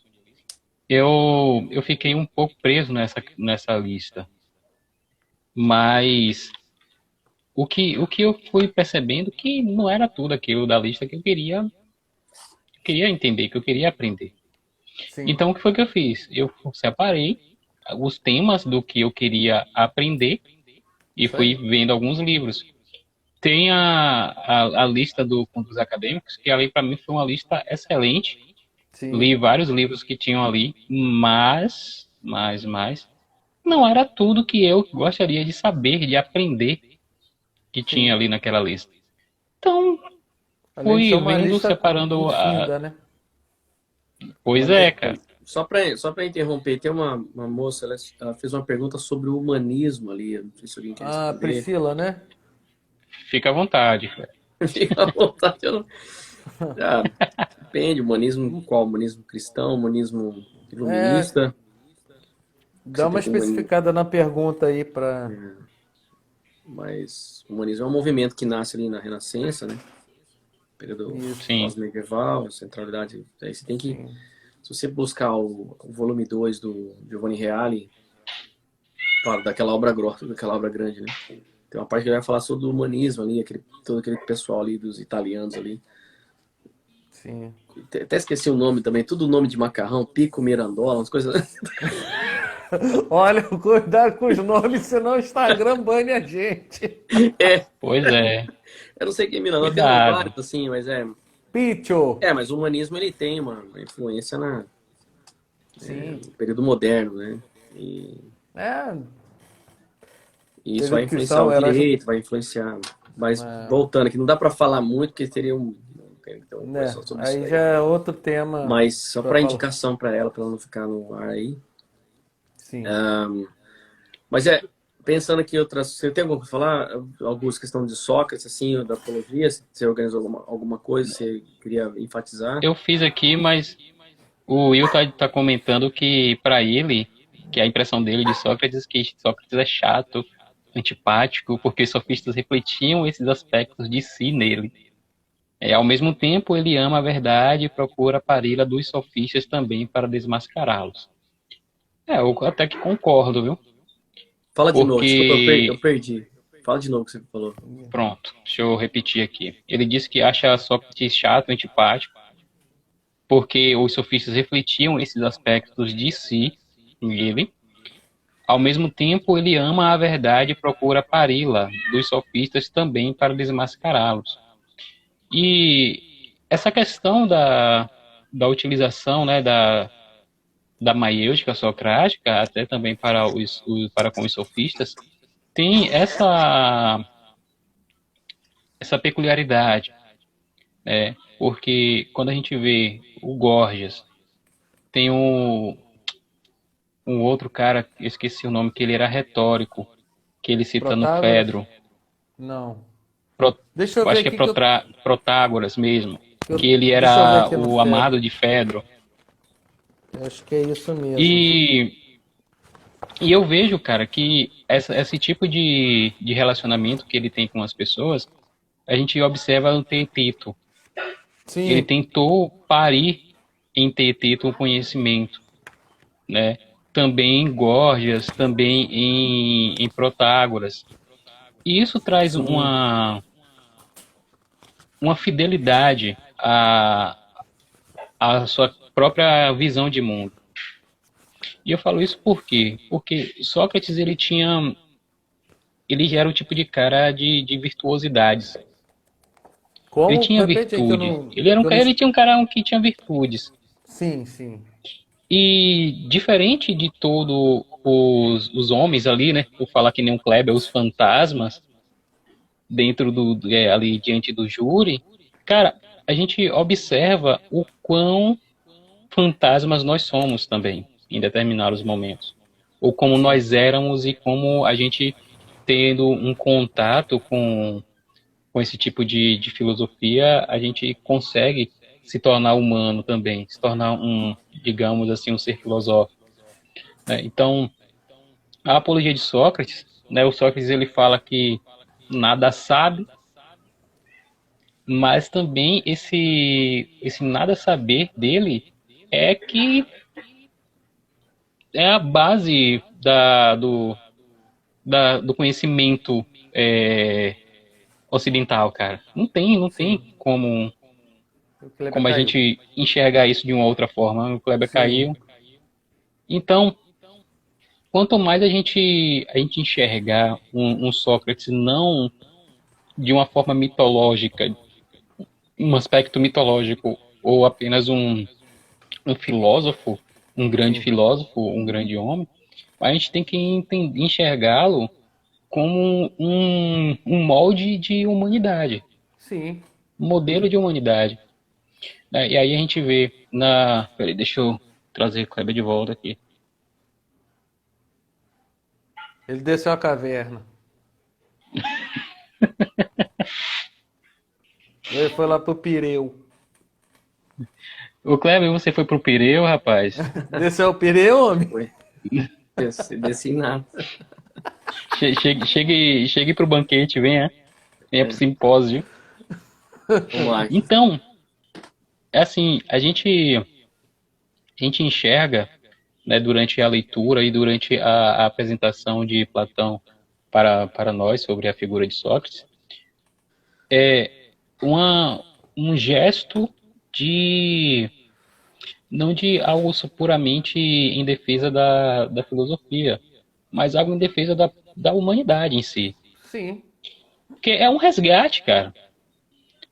eu fiquei um pouco preso nessa lista. Mas o que eu fui percebendo que não era tudo aquilo da lista que eu queria entender, que eu queria aprender. Sim, Então, o que foi que eu fiz? Eu separei os temas do que eu queria aprender e isso fui aí. vendo alguns livros. Tem a lista dos acadêmicos, que ali para mim foi uma lista excelente. Sim, Li vários livros que tinham ali, mas, não era tudo que eu gostaria de saber, de aprender que tinha sim. ali naquela lista. Então, Além de ser fui uma vendo, lista separando a. infinda, né? Uma Pois é, lista. cara. Só para interromper, tem uma moça, ela fez uma pergunta sobre o humanismo ali. Eu não sei se alguém quer Ah, responder. Priscila, né? Fica à vontade, cara. Fica à vontade. Ah, depende, humanismo qual? Humanismo cristão, humanismo É, iluminista? Que dá você uma pegou humanismo, especificada na pergunta aí para. mas o humanismo é um movimento que nasce ali na Renascença, né? Período Isso, Sim. pós-medieval, centralidade. Aí você tem que, sim. se você buscar o volume 2 do Giovanni Reale, fala daquela obra grande, né? Tem uma parte que ele vai falar sobre o humanismo ali, todo aquele pessoal ali dos italianos ali. Sim. Até esqueci o nome também, tudo nome de macarrão, Pico Mirandola, umas coisas. Olha, cuidado com os nomes, senão o Instagram bane a gente. É, Pois é. eu não sei quem é Mirandola, tem vários Cuidado. assim, mas Picho. mas o humanismo ele tem uma influência Sim. no período moderno, né? E, É, e isso vai período influenciar o cristão era. direito, vai influenciar. Mas É, voltando aqui, não dá para falar muito, porque teria então, uma né? conversa sobre isso Aí já daí. é outro tema Mas só para para falar. indicação para ela não ficar no ar aí. Sim. Mas pensando aqui em outras. Você tem alguma coisa pra falar? Algumas questões de Sócrates, assim, da apologia? Você organizou alguma coisa? Você queria enfatizar? Eu fiz aqui, mas o Will tá comentando que para ele, que a impressão dele de Sócrates, que Sócrates é chato, antipático, porque os sofistas refletiam esses aspectos de si nele. Ao mesmo tempo, ele ama a verdade e procura a parelha dos sofistas também para desmascará-los. Eu até que concordo, viu? Fala de novo, desculpa, eu Porque, perdi. Fala de novo o que você falou. pronto, deixa eu repetir aqui. Ele disse que acha Sócrates chato, antipático, porque os sofistas refletiam esses aspectos de si nele. Ao mesmo tempo, ele ama a verdade e procura pari-la dos sofistas também para desmascará-los. E essa questão da utilização, né, da maiêutica socrática, até também para com os sofistas, tem essa peculiaridade, né? Porque quando a gente vê o Gorgias, tem um outro cara, eu esqueci o nome, que ele era retórico, que ele cita no Protágoras? Fedro, Não. Pro, Deixa eu ver acho que é aqui que Protágoras mesmo, que ele deixa eu ver era aqui no o Fedro. amado de Fedro. Eu acho que é isso mesmo. E, e eu vejo, cara, que esse tipo de relacionamento que ele tem com as pessoas, a gente observa no Teeteto. Ele Sim, tentou parir em Teeteto o conhecimento, né? Também em Górgias, também em Protágoras. E isso traz sim. uma fidelidade à sua própria visão de mundo. E eu falo isso por quê? Porque Sócrates, ele era o tipo de cara de virtuosidades. Ele Como? tinha Repete aí que eu virtude. não. Ele era Que eu não... ele tinha um cara que tinha virtudes. Sim, sim. E diferente de todos os homens ali, né? Por falar que nem um Kleber, os fantasmas dentro ali diante do júri, cara, a gente observa o quão fantasmas nós somos também em determinados momentos, ou como Sim. nós éramos e como a gente tendo um contato com esse tipo de filosofia, a gente consegue se tornar humano também, se tornar digamos assim, um ser filosófico, né? Então, a apologia de Sócrates, né, o Sócrates ele fala que nada sabe, mas também esse nada saber dele é que é a base do conhecimento é, ocidental, cara. Não tem Sim, o Kleber como a caiu. gente enxergar isso de uma outra forma. O Kleber Sim, caiu. Então, quanto mais a gente enxergar um Sócrates não de uma forma mitológica, um aspecto mitológico, ou apenas um filósofo, um grande sim, filósofo, um grande homem, a gente tem que enxergá-lo como um molde de humanidade, sim. um modelo de humanidade. Né? E aí a gente vê na. Peraí, deixa eu trazer o Kleber de volta aqui. Ele desceu a caverna. Ele foi lá pro Pireu. O Kleber, você foi pro Pireu, rapaz? Desceu o Pireu, homem? Foi. Desci nada. Chegue pro banquete, venha pro É, simpósio. vamos lá. Então, é assim, a gente enxerga, né, durante a leitura e durante a apresentação de Platão para nós sobre a figura de Sócrates, uma, um gesto de não de algo puramente em defesa da filosofia, mas algo em defesa da humanidade em si. Sim, Porque é um resgate, cara.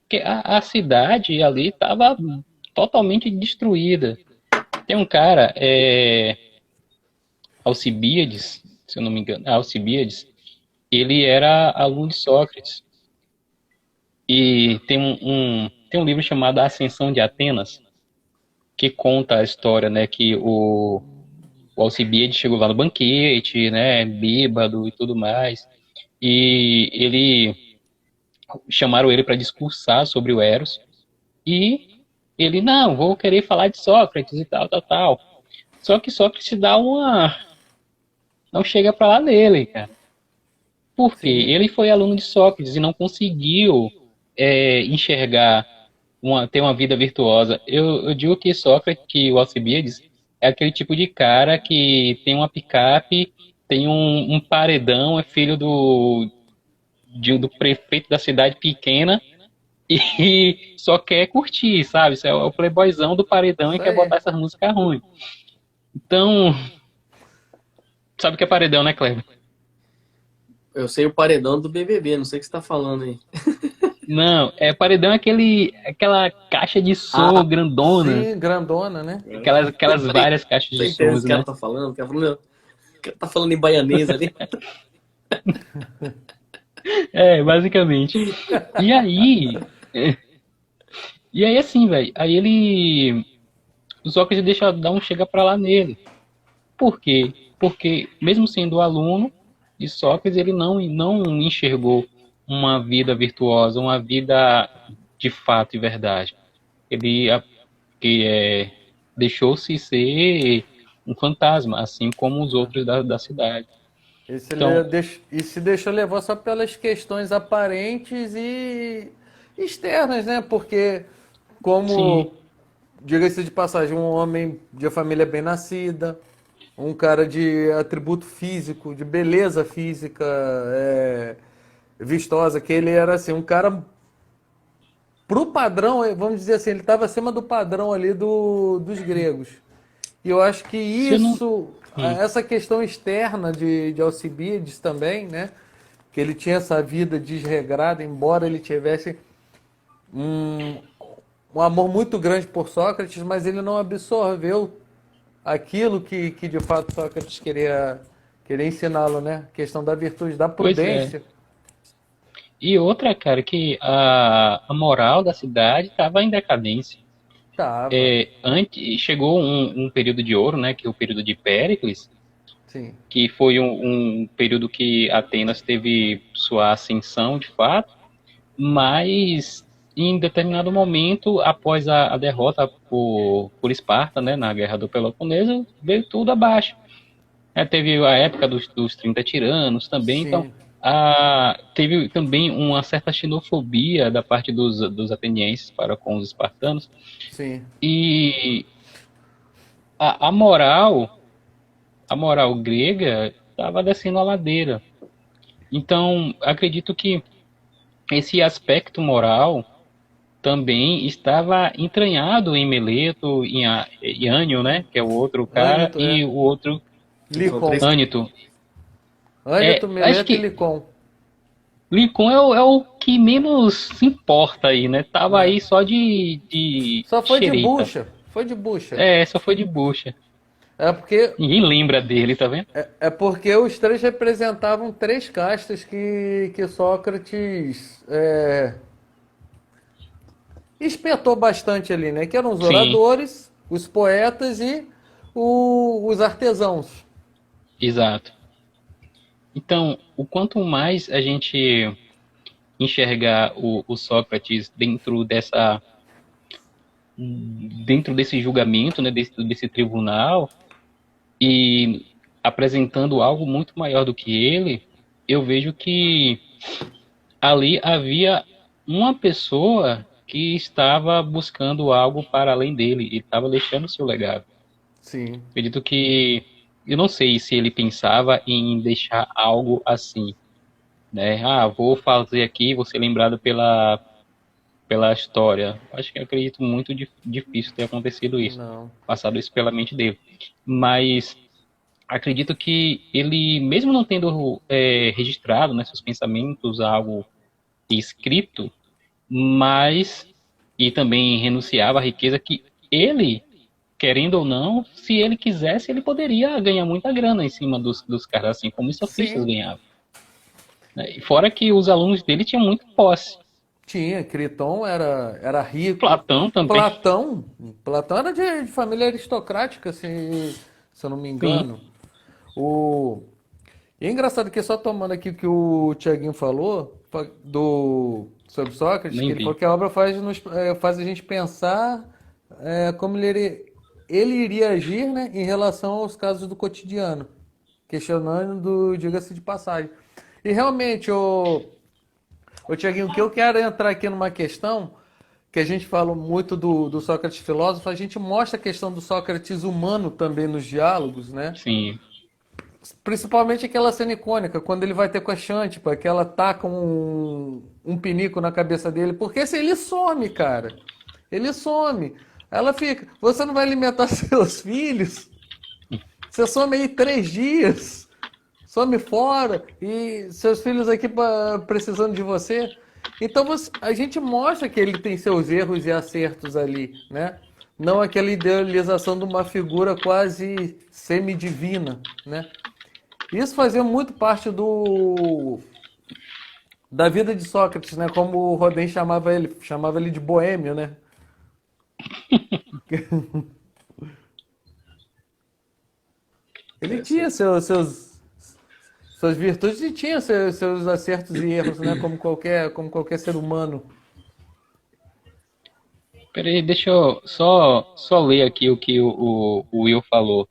Porque a cidade ali estava totalmente destruída. Tem um cara, Alcibíades, se eu não me engano, Alcibíades, ele era aluno de Sócrates. E tem um livro chamado A Ascensão de Atenas, que conta a história, né, que o Alcibiades chegou lá no banquete, né, bêbado e tudo mais, e chamaram ele para discursar sobre o Eros, e ele, não, vou querer falar de Sócrates e tal, tal, tal. Só que Sócrates não chega para lá nele, cara. Por quê? sim. Ele foi aluno de Sócrates e não conseguiu enxergar ter uma vida virtuosa. Eu digo que Sócrates, que o Alcibiades, é aquele tipo de cara que tem uma picape, tem um paredão, é filho do prefeito da cidade pequena e só quer curtir, sabe? Isso é o playboyzão do paredão e Isso quer aí. botar essas músicas ruins. Então, sabe o que é paredão, né, Kleber? Eu sei o paredão do BBB, não sei o que você tá falando aí. Não, paredão é aquela caixa de som Ah, grandona, Sim, grandona, né? aquelas falei, várias caixas de você entende o sons, que o cara né? tá falando? O cara tá falando em baianês ali. Basicamente. E aí, assim, velho, aí o Sócrates deixa dar um chega pra lá nele. Por quê? Porque mesmo sendo aluno de Sócrates, ele não enxergou uma vida virtuosa, uma vida de fato e verdade. Ele que deixou-se ser um fantasma, assim como os outros da cidade. Então, E se deixou levar só pelas questões aparentes e externas, né? Porque, sim, como, diga-se de passagem, um homem de família bem nascida, um cara de atributo físico, de beleza física vistosa, que ele era assim, um cara pro padrão, vamos dizer assim, ele estava acima do padrão ali dos gregos. E eu acho que se eu não. isso, Hum, essa questão externa de Alcibiades também, né? Que ele tinha essa vida desregrada, embora ele tivesse um, um amor muito grande por Sócrates, mas ele não absorveu aquilo que de fato Sócrates queria ensiná-lo, né? A questão da virtude, da pois é. prudência. E outra, cara, que a moral da cidade estava em decadência. Tava, Antes, chegou um período de ouro, né, que é o período de Péricles, sim, que foi um período que Atenas teve sua ascensão de fato, mas em determinado momento, após a derrota por Esparta, né, na Guerra do Peloponeso, veio tudo abaixo. Teve a época dos 30 tiranos também, então sim. teve também uma certa xenofobia da parte dos atenienses para com os espartanos, Sim. e a, a moral, a moral grega estava descendo a ladeira. Então, acredito que esse aspecto moral também estava entranhado em Meleto, em Ânio, né, que é o outro cara, Ânito, e o outro, São Licon. três. Ânito. Ânito, Acho Mileto e que Licon. Lincoln é o que menos se importa aí, né? Tava Né? aí só de Só foi de xereita. bucha. Foi de bucha. Só foi de bucha. É porque, Ninguém lembra dele, tá vendo? é porque os três representavam três castas que Sócrates espetou bastante ali, né? Que eram os Sim, oradores, os poetas e os artesãos. exato. Então, o quanto mais a gente enxergar o Sócrates dentro desse julgamento, né, desse tribunal, e apresentando algo muito maior do que ele, eu vejo que ali havia uma pessoa que estava buscando algo para além dele e estava deixando seu legado. Sim. Acredito que eu não sei se ele pensava em deixar algo assim, né? Vou fazer aqui, vou ser lembrado pela história. Acho que eu acredito muito difícil ter acontecido isso, Não. passado isso pela mente dele. Mas acredito que ele, mesmo não tendo registrado, né, seus pensamentos, algo escrito, mas e também renunciava à riqueza que ele, querendo ou não, se ele quisesse, ele poderia ganhar muita grana em cima dos caras, assim como os sofistas Sim. ganhavam, né? E fora que os alunos dele tinham muito posse. Tinha. Criton era rico. Platão também, Platão era de família aristocrática, se eu não me sim, engano. O, E é engraçado que só tomando aqui o que o Tiaguinho falou sobre Sócrates, que nem ele falou vi. que a obra faz a gente pensar como ele iria agir, né, em relação aos casos do cotidiano, questionando, diga-se de passagem. E realmente, o Tiaguinho, o que eu quero entrar aqui numa questão que a gente fala muito do Sócrates filósofo, a gente mostra a questão do Sócrates humano também nos diálogos, né? Sim, Principalmente aquela cena icônica, quando ele vai ter com a Xantipa, que ela taca um pinico na cabeça dele, porque se ele some, cara. Ele some. Ela fica, você não vai alimentar seus filhos? Você some aí 3 dias, some fora, e seus filhos aqui precisando de você. Então a gente mostra que ele tem seus erros e acertos ali, né? Não aquela idealização de uma figura quase semidivina, né? Isso fazia muito parte da vida de Sócrates, né? Como o Rodin chamava ele de boêmio, né? Ele tinha Interessante. suas virtudes e tinha seus acertos e erros, né? Como qualquer ser humano. peraí, deixa eu só ler aqui o que o Will falou.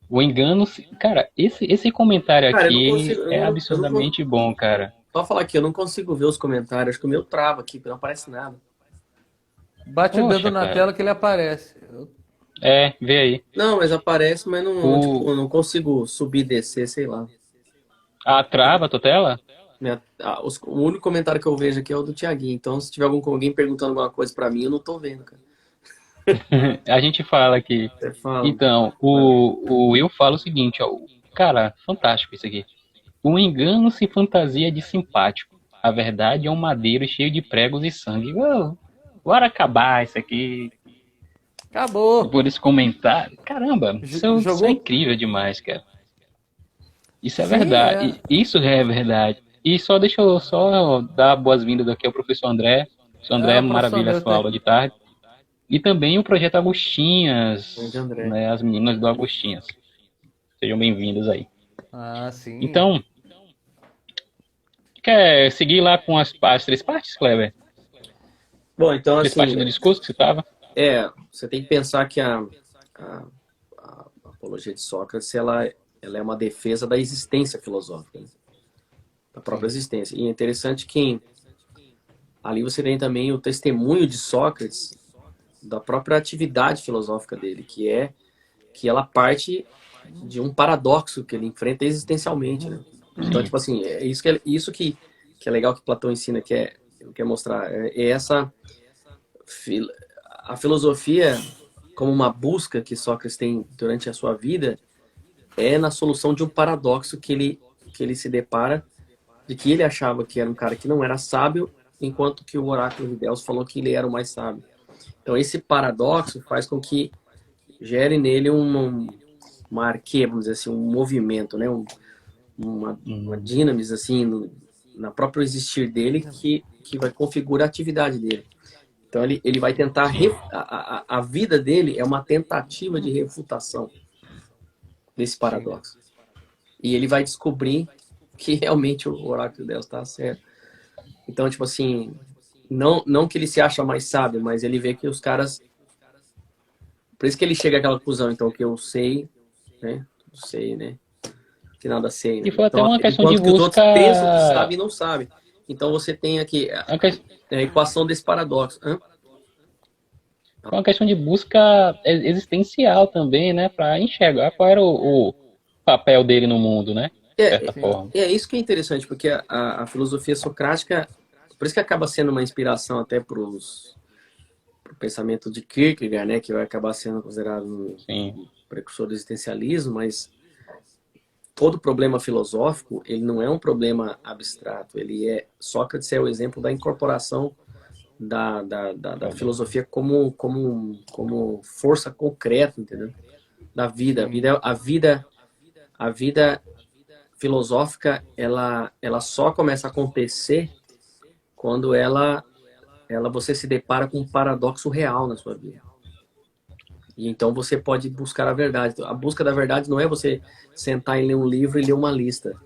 O engano, cara, esse comentário Cara, eu não aqui consigo. é Eu não, absurdamente bom, cara. só falar aqui, eu não consigo ver os comentários. Acho que o meu trava aqui, não aparece nada. Bate o dedo Poxa, na cara. tela que ele aparece. Vê aí. Não, mas aparece, mas tipo, O, eu não consigo subir e descer, sei lá. a trava a tua tela? O único comentário que eu vejo aqui é o do Thiaguinho. Então, se tiver alguém perguntando alguma coisa pra mim, eu não tô vendo, cara. A gente fala aqui. Você fala. Então, o Will fala o seguinte, ó. Cara, fantástico isso aqui. O engano se fantasia de simpático. A verdade é um madeiro cheio de pregos e sangue. Bora acabar isso aqui Acabou. por esse comentário. Caramba, isso é Jogou? incrível demais, cara. Isso é Sim, verdade. Isso é verdade. E só deixa eu só dar boas-vindas aqui ao professor André. O professor André O professor maravilha a André sua aula de tarde. E também o projeto Grande Agostinhas, André. né, as meninas do Agostinhas. Sejam bem-vindos aí. sim. Então, quer seguir lá com as três partes, Kleber? Bom, então, Três partes assim, do discurso que você estava? você tem que pensar que a apologia de Sócrates, ela é uma defesa da existência filosófica, né? da própria existência. E é interessante que ali você tem também o testemunho de Sócrates da própria atividade filosófica dele, que é que ela parte de um paradoxo que ele enfrenta existencialmente, né? Então, tipo assim, é isso que é legal que Platão ensina, quer mostrar, a filosofia como uma busca que Sócrates tem durante a sua vida é na solução de um paradoxo que ele se depara, de que ele achava que era um cara que não era sábio, enquanto que o oráculo de Delfos falou que ele era o mais sábio. Então esse paradoxo faz com que gere nele uma arquê, vamos dizer assim, um movimento, né? Uma dinamis assim na próprio existir dele que vai configurar a atividade dele. Então ele vai tentar a vida dele é uma tentativa de refutação desse paradoxo. E ele vai descobrir que realmente o oráculo de Deus está certo. Então, tipo assim, não que ele se acha mais sábio, mas ele vê que os caras... Por isso que ele chega àquela conclusão, então, que eu sei, né? Eu sei, né? Que nada sei, né? E foi até Então, uma questão de enquanto que os outros busca. pensam que sabem e não sabem. Então você tem aqui É uma ques- a equação desse paradoxo. foi uma questão de busca existencial também, né? Para enxergar qual era o papel dele no mundo, né? De certa forma. É isso que é interessante, porque a filosofia socrática, por isso que acaba sendo uma inspiração até para o pensamento de Kierkegaard, né? Que vai acabar sendo considerado um Sim. precursor do existencialismo, mas todo problema filosófico, ele não é um problema abstrato, Sócrates é o exemplo da incorporação da filosofia como força concreta, entendeu? Da vida. A vida filosófica, ela só começa a acontecer quando você se depara com um paradoxo real na sua vida. E então você pode buscar a verdade. A busca da verdade não é você sentar e ler um livro e ler uma lista.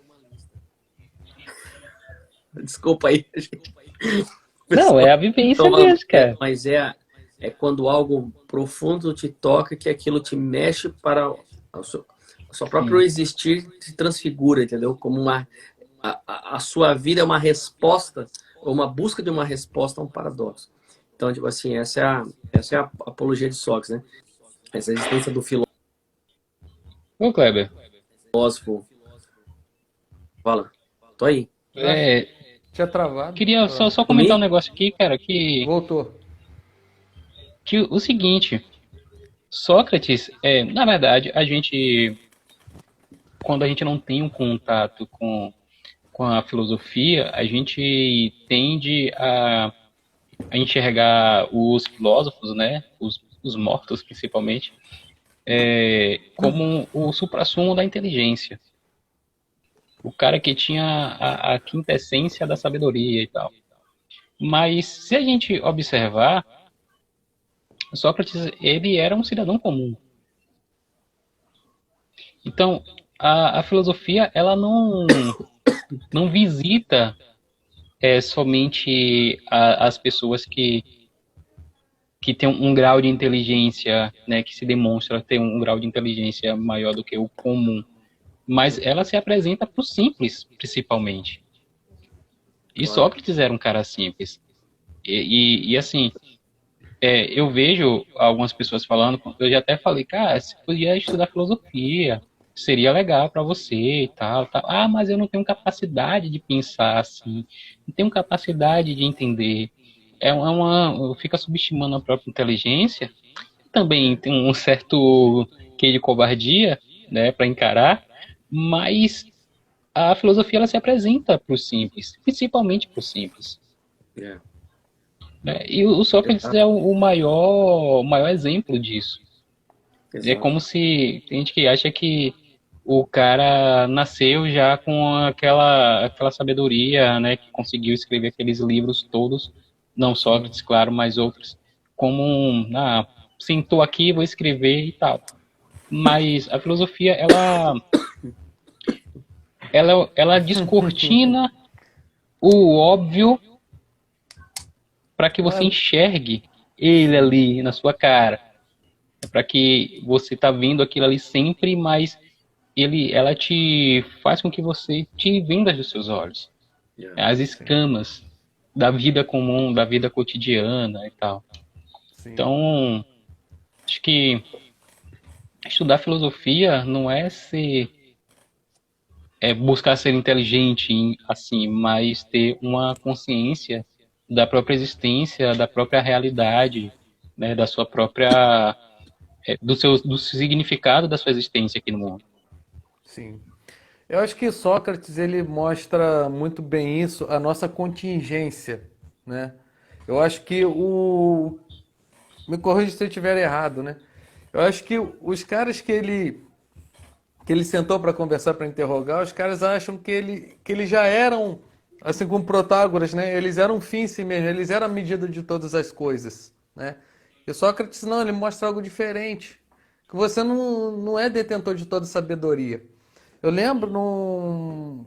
Desculpa aí, gente. Não, é a vivência mesmo, cara. Mas é quando algo profundo te toca, que aquilo te mexe para o seu próprio existir, se transfigura, entendeu? Como a sua vida é uma resposta, ou uma busca de uma resposta a um paradoxo. Então, tipo assim, essa é a apologia de Sócrates, né? Essa existência do Ô, Kleber, filósofo. Fala, tô aí. Tinha travado. queria só comentar um negócio aqui, cara, Voltou. que o seguinte, Sócrates, na verdade, quando a gente não tem um contato com a filosofia, a gente tende a enxergar os filósofos, né, os mortos principalmente, como o suprassumo da inteligência. O cara que tinha a quintessência da sabedoria e tal. Mas se a gente observar, Sócrates, ele era um cidadão comum. Então, a filosofia, ela não visita somente as pessoas que têm um grau de inteligência, né, que se demonstra ter um grau de inteligência maior do que o comum, mas ela se apresenta para o simples, principalmente. E Sócrates era um cara simples. E assim, eu vejo algumas pessoas falando, eu já até falei, cara, você podia estudar filosofia, seria legal para você e tal, tal. Ah, mas eu não tenho capacidade de pensar assim, não tenho capacidade de entender. Fica subestimando a própria inteligência. Também tem um certo quê de covardia, né, para encarar, mas a filosofia ela se apresenta para o simples, principalmente para o simples. Né? E o Sócrates é o maior exemplo disso. Exato. É como se tem gente que acha que o cara nasceu já com aquela sabedoria, né, que conseguiu escrever aqueles livros todos, não Sócrates, claro, mas outros, como sentou aqui, vou escrever e tal. Mas a filosofia, ela descortina o óbvio para que você enxergue ele ali na sua cara. Para que você tá vendo aquilo ali sempre, mas ela te faz com que você te venda dos seus olhos. Yeah. as escamas da vida comum, da vida cotidiana e tal. Sim. Então, acho que estudar filosofia não é buscar ser inteligente assim, mas ter uma consciência da própria existência, da própria realidade, né, da sua própria do significado da sua existência aqui no mundo. Sim. Eu acho que Sócrates ele mostra muito bem isso, a nossa contingência, né? Eu acho que me corrija se eu estiver errado, né? Eu acho que os caras que ele sentou para conversar, para interrogar, os caras acham que eles já eram, assim como Protágoras, né? Eles eram um fim em si mesmo, eles eram a medida de todas as coisas, né? E Sócrates não, ele mostra algo diferente, que você não é detentor de toda sabedoria. Eu lembro num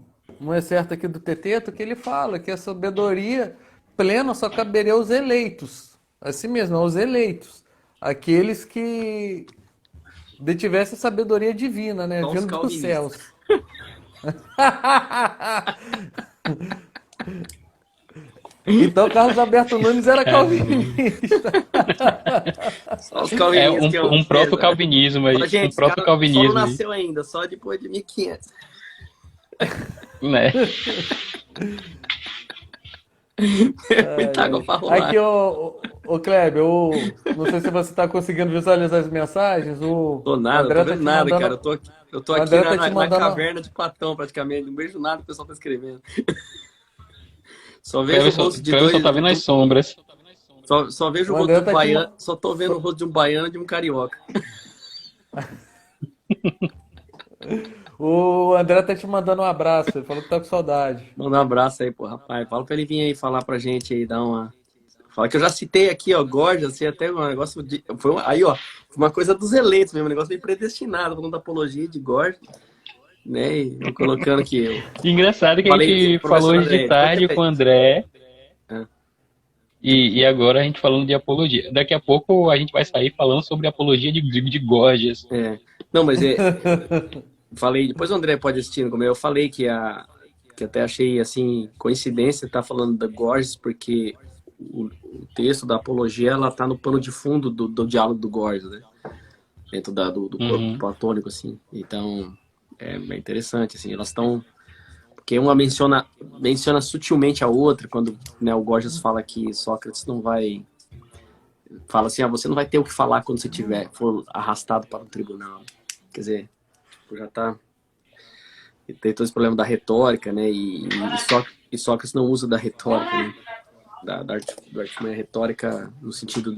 excerto aqui do Teteto que ele fala que a sabedoria plena só caberia aos eleitos, assim mesmo, aos eleitos, aqueles que detivesse a sabedoria divina, né? Só os Vindo dos calvinistas. céus. Então, Carlos Alberto Nunes era Caramba. calvinista. Só os É calvinistas que é um um peso, próprio né? calvinismo Só, aí, um gente, esse próprio cara só não calvinismo aí, nasceu ainda, só depois de 1500. né? Muita Ai, água ai. pra rolar. Aqui, ô Kleber, não sei se você está conseguindo visualizar as mensagens. O, Tô o nada, tô André tá vendo te nada, cara. mandando. Eu tô O aqui André tá te na mandando. caverna de Platão, praticamente. Não vejo nada que o pessoal tá escrevendo. Só vejo o Cleverson, rosto de Cleverson dois. tá vendo as sombras. Só vejo o O rosto de André um tá te. baiano. Só tô vendo o rosto de um baiano e de um carioca. O André tá te mandando um abraço. Ele falou que tá com saudade. Manda um abraço aí, pô, rapaz. Fala pra ele vir aí falar pra gente aí, dar uma. Fala que eu já citei aqui, ó, Gorgias, assim, até um negócio de. Aí, ó, uma coisa dos eleitos mesmo, um negócio meio predestinado, falando da apologia de Gorgias, né? E eu colocando aqui. Eu Engraçado que a falei, gente falou professor hoje de André, depois tarde com o André é. e agora a gente falando de apologia. Daqui a pouco a gente vai sair falando sobre apologia de Gorgias. É. Não, mas falei, depois o André pode assistir, como eu falei que até achei assim coincidência estar falando da Gorgias, porque o texto da apologia ela tá no pano de fundo do diálogo do Gorgias, né? Dentro do corpo Uhum. platônico, assim. Então, é bem interessante, assim. Elas estão porque uma menciona sutilmente a outra, quando, né, o Gorgias fala que Sócrates não vai fala assim, você não vai ter o que falar quando você for arrastado para o tribunal. Quer dizer, tipo, já tá. E tem todo esse problema da retórica, né? E Sócrates não usa da retórica, né? Do artimanha retórica no sentido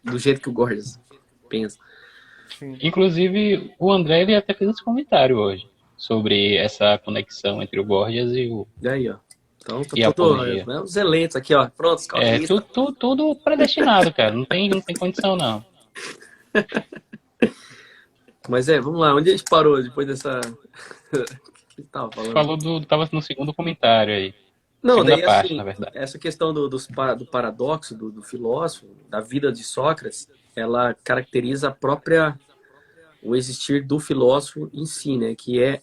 do jeito que o Gorgias pensa. Sim. Inclusive, o André ele até fez esse comentário hoje sobre essa conexão entre o Gorgias E aí, ó. Então tá e a tudo, apologia. né, os eleitos aqui, ó. Pronto, os É calvinistas. tudo predestinado, cara. Não tem condição, não. Mas vamos lá, onde a gente parou depois dessa. O que tava falando? Tava no segundo comentário aí. Não, Segunda daí parte, assim, na verdade. essa questão do paradoxo do filósofo, da vida de Sócrates, ela caracteriza o existir do filósofo em si, né? Que é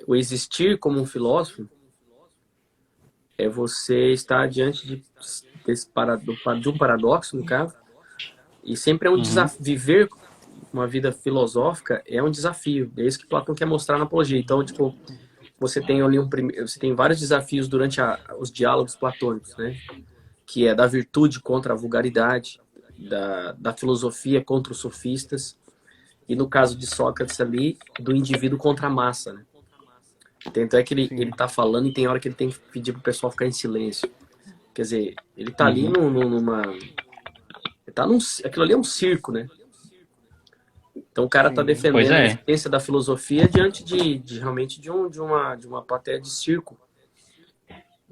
o existir como um filósofo é você estar diante de um paradoxo, no caso, e sempre é um Uhum. desafio. Viver uma vida filosófica é um desafio. É isso que Platão quer mostrar na apologia. Então, tipo, você tem ali você tem vários desafios durante os diálogos platônicos, né? Que é da virtude contra a vulgaridade, da filosofia contra os sofistas, e no caso de Sócrates ali, do indivíduo contra a massa, né? Tanto é que ele Sim. tá falando e tem hora que ele tem que pedir pro pessoal ficar em silêncio. Quer dizer, ele tá ali Uhum. aquilo ali é um circo, né? Então o cara tá Sim. Pois defendendo a é. existência da filosofia diante realmente de uma plateia de circo,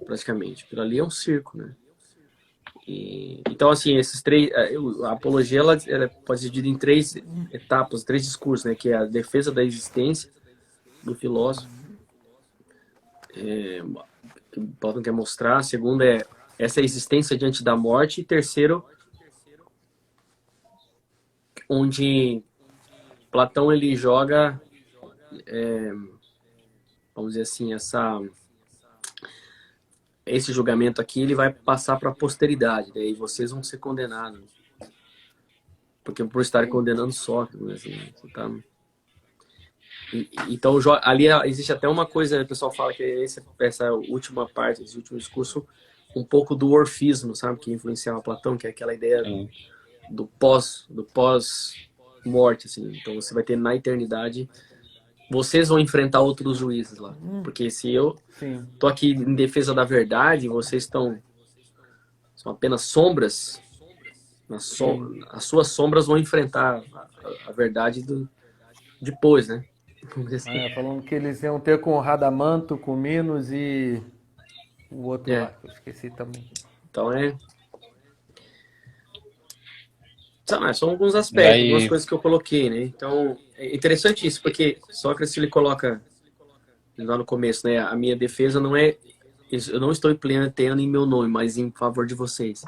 praticamente. Aquilo ali é um circo, né? Então, assim, esses três. A apologia ela pode ser dividida em três etapas, três discursos, né? Que é a defesa da existência do filósofo, que Platão quer mostrar. A segunda é essa existência diante da morte. E terceiro, onde Platão ele joga, vamos dizer assim, esse julgamento aqui ele vai passar para a posteridade, daí vocês vão ser condenados. Porque por estarem condenando Sócrates, assim, você tá... Então, ali existe até uma coisa, o pessoal fala que essa última parte, esse último discurso, um pouco do orfismo, sabe? Que influenciava Platão, que é aquela ideia do pós-morte, assim. Então, você vai ter na eternidade, vocês vão enfrentar outros juízes lá. Porque se eu tô aqui em defesa da verdade, vocês são apenas sombras, as suas sombras vão enfrentar a verdade depois, né? Falando que eles iam ter com Radamanto, com Minos e o outro lá, que eu esqueci também. Então são alguns aspectos, algumas coisas que eu coloquei, né? Então, é interessante isso, porque Sócrates, ele coloca lá no começo, né? A minha defesa não é... Eu não estou implementando em meu nome, mas em favor de vocês. Isso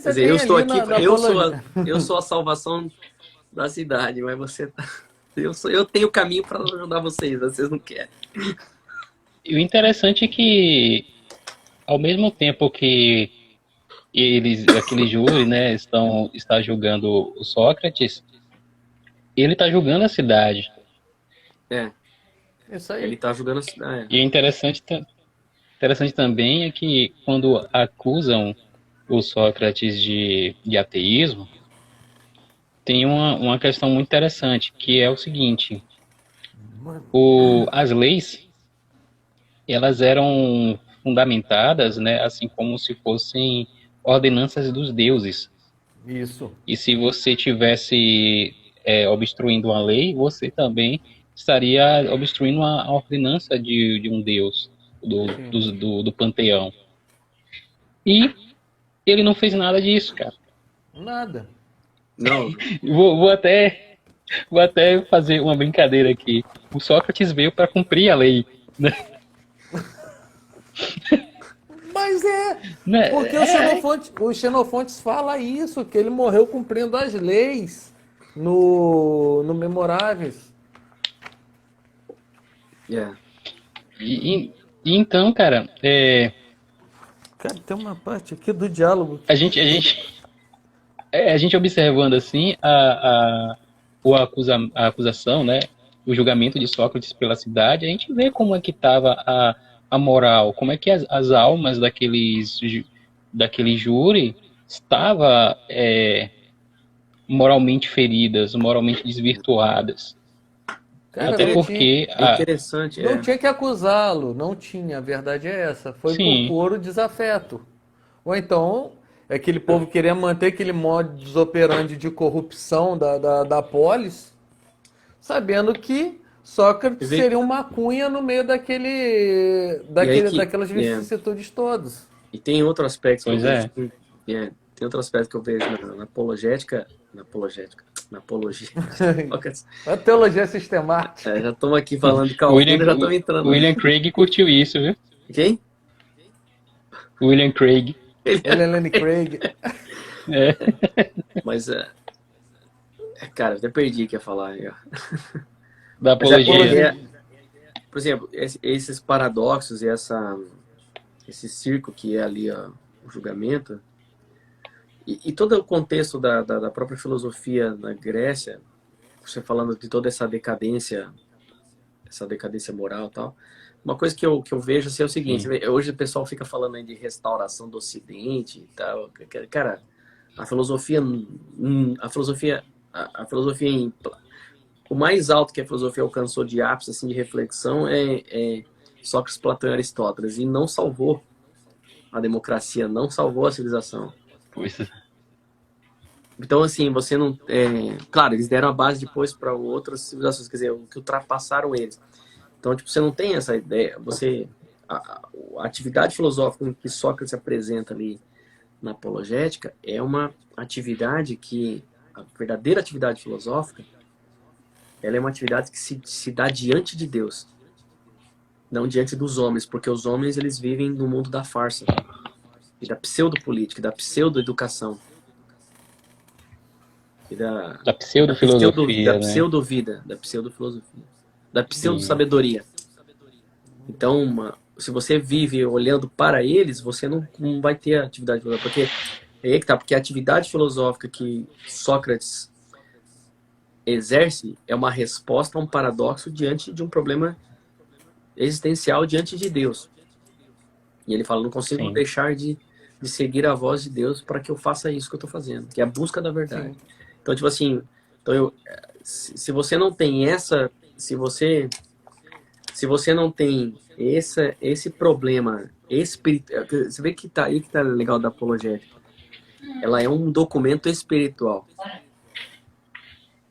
Quer dizer, eu estou aqui, eu sou a salvação da cidade, mas você tá... Eu tenho caminho para ajudar vocês não querem. E o interessante é que, ao mesmo tempo que aquele júri, né, está julgando o Sócrates, ele está julgando a cidade. Isso aí. Ele está julgando a cidade. E interessante também é que quando acusam o Sócrates de ateísmo, tem uma questão muito interessante, que é o seguinte: as leis, elas eram fundamentadas, né, assim como se fossem ordenanças dos deuses. Isso. E se você tivesse obstruindo uma lei, você também estaria obstruindo a ordenança de um deus, do panteão. E ele não fez nada disso, cara. Nada. Não. Vou até fazer uma brincadeira aqui. O Sócrates veio para cumprir a lei, né? Mas Né? porque o Xenofontes fala isso, que ele morreu cumprindo as leis no Memoráveis. E então, cara, Cara, tem uma parte aqui do diálogo. a gente observando assim a acusação, né, o julgamento de Sócrates pela cidade, a gente vê como é que estava a moral, como é que as almas daquele júri estava moralmente feridas, moralmente desvirtuadas. Cara, Até porque interessante. Não tinha que acusá-lo, não tinha, a verdade é essa. Foi por puro desafeto. Ou então, aquele povo queria manter aquele modus operandi de corrupção da polis, sabendo que Sócrates seria uma cunha no meio daquelas vicissitudes todas. E tem outro aspecto que Pois eu é. vejo, tem outro aspecto que eu vejo na apologética. A teologia sistemática. Já estamos aqui falando de Calvino, já estamos entrando. William Craig curtiu isso, viu? Quem? William Craig. Ellen Craig. Mas, cara, eu até perdi o que ia falar. Da apologia. Por exemplo, esses paradoxos e esse circo que é ali o julgamento, e todo o contexto da própria filosofia na Grécia, você falando de toda essa decadência moral e tal, uma coisa que eu vejo assim, é o seguinte: hoje o pessoal fica falando aí de restauração do Ocidente e tal. Cara, a filosofia, o mais alto que a filosofia alcançou de ápice assim, de reflexão é Sócrates, Platão e Aristóteles, e não salvou a democracia, não salvou a civilização. Então, assim, você não... claro, eles deram a base depois para outras civilizações, quer dizer, o que ultrapassaram eles. Então, tipo, você não tem essa ideia. A atividade filosófica que Sócrates apresenta ali na apologética é uma atividade que... A verdadeira atividade filosófica, ela é uma atividade que se dá diante de Deus, não diante dos homens, porque os homens, eles vivem no mundo da farsa, e da pseudopolítica, da pseudo-educação, e da pseudo-filosofia, da pseudo-vida, da pseudo-filosofia, da pseudo-sabedoria. Então, se você vive olhando para eles, você não vai ter atividade filosófica. Porque é aí que tá, porque a atividade filosófica que Sócrates exerce é uma resposta a um paradoxo diante de um problema existencial diante de Deus. E ele fala, não consigo Sim, deixar de seguir a voz de Deus para que eu faça isso que eu estou fazendo, que é a busca da verdade. Sim. Então, tipo assim, se você não tem essa, se você não tem esse problema espiritual, você vê que tá aí que tá legal da apologética. Ela é um documento espiritual,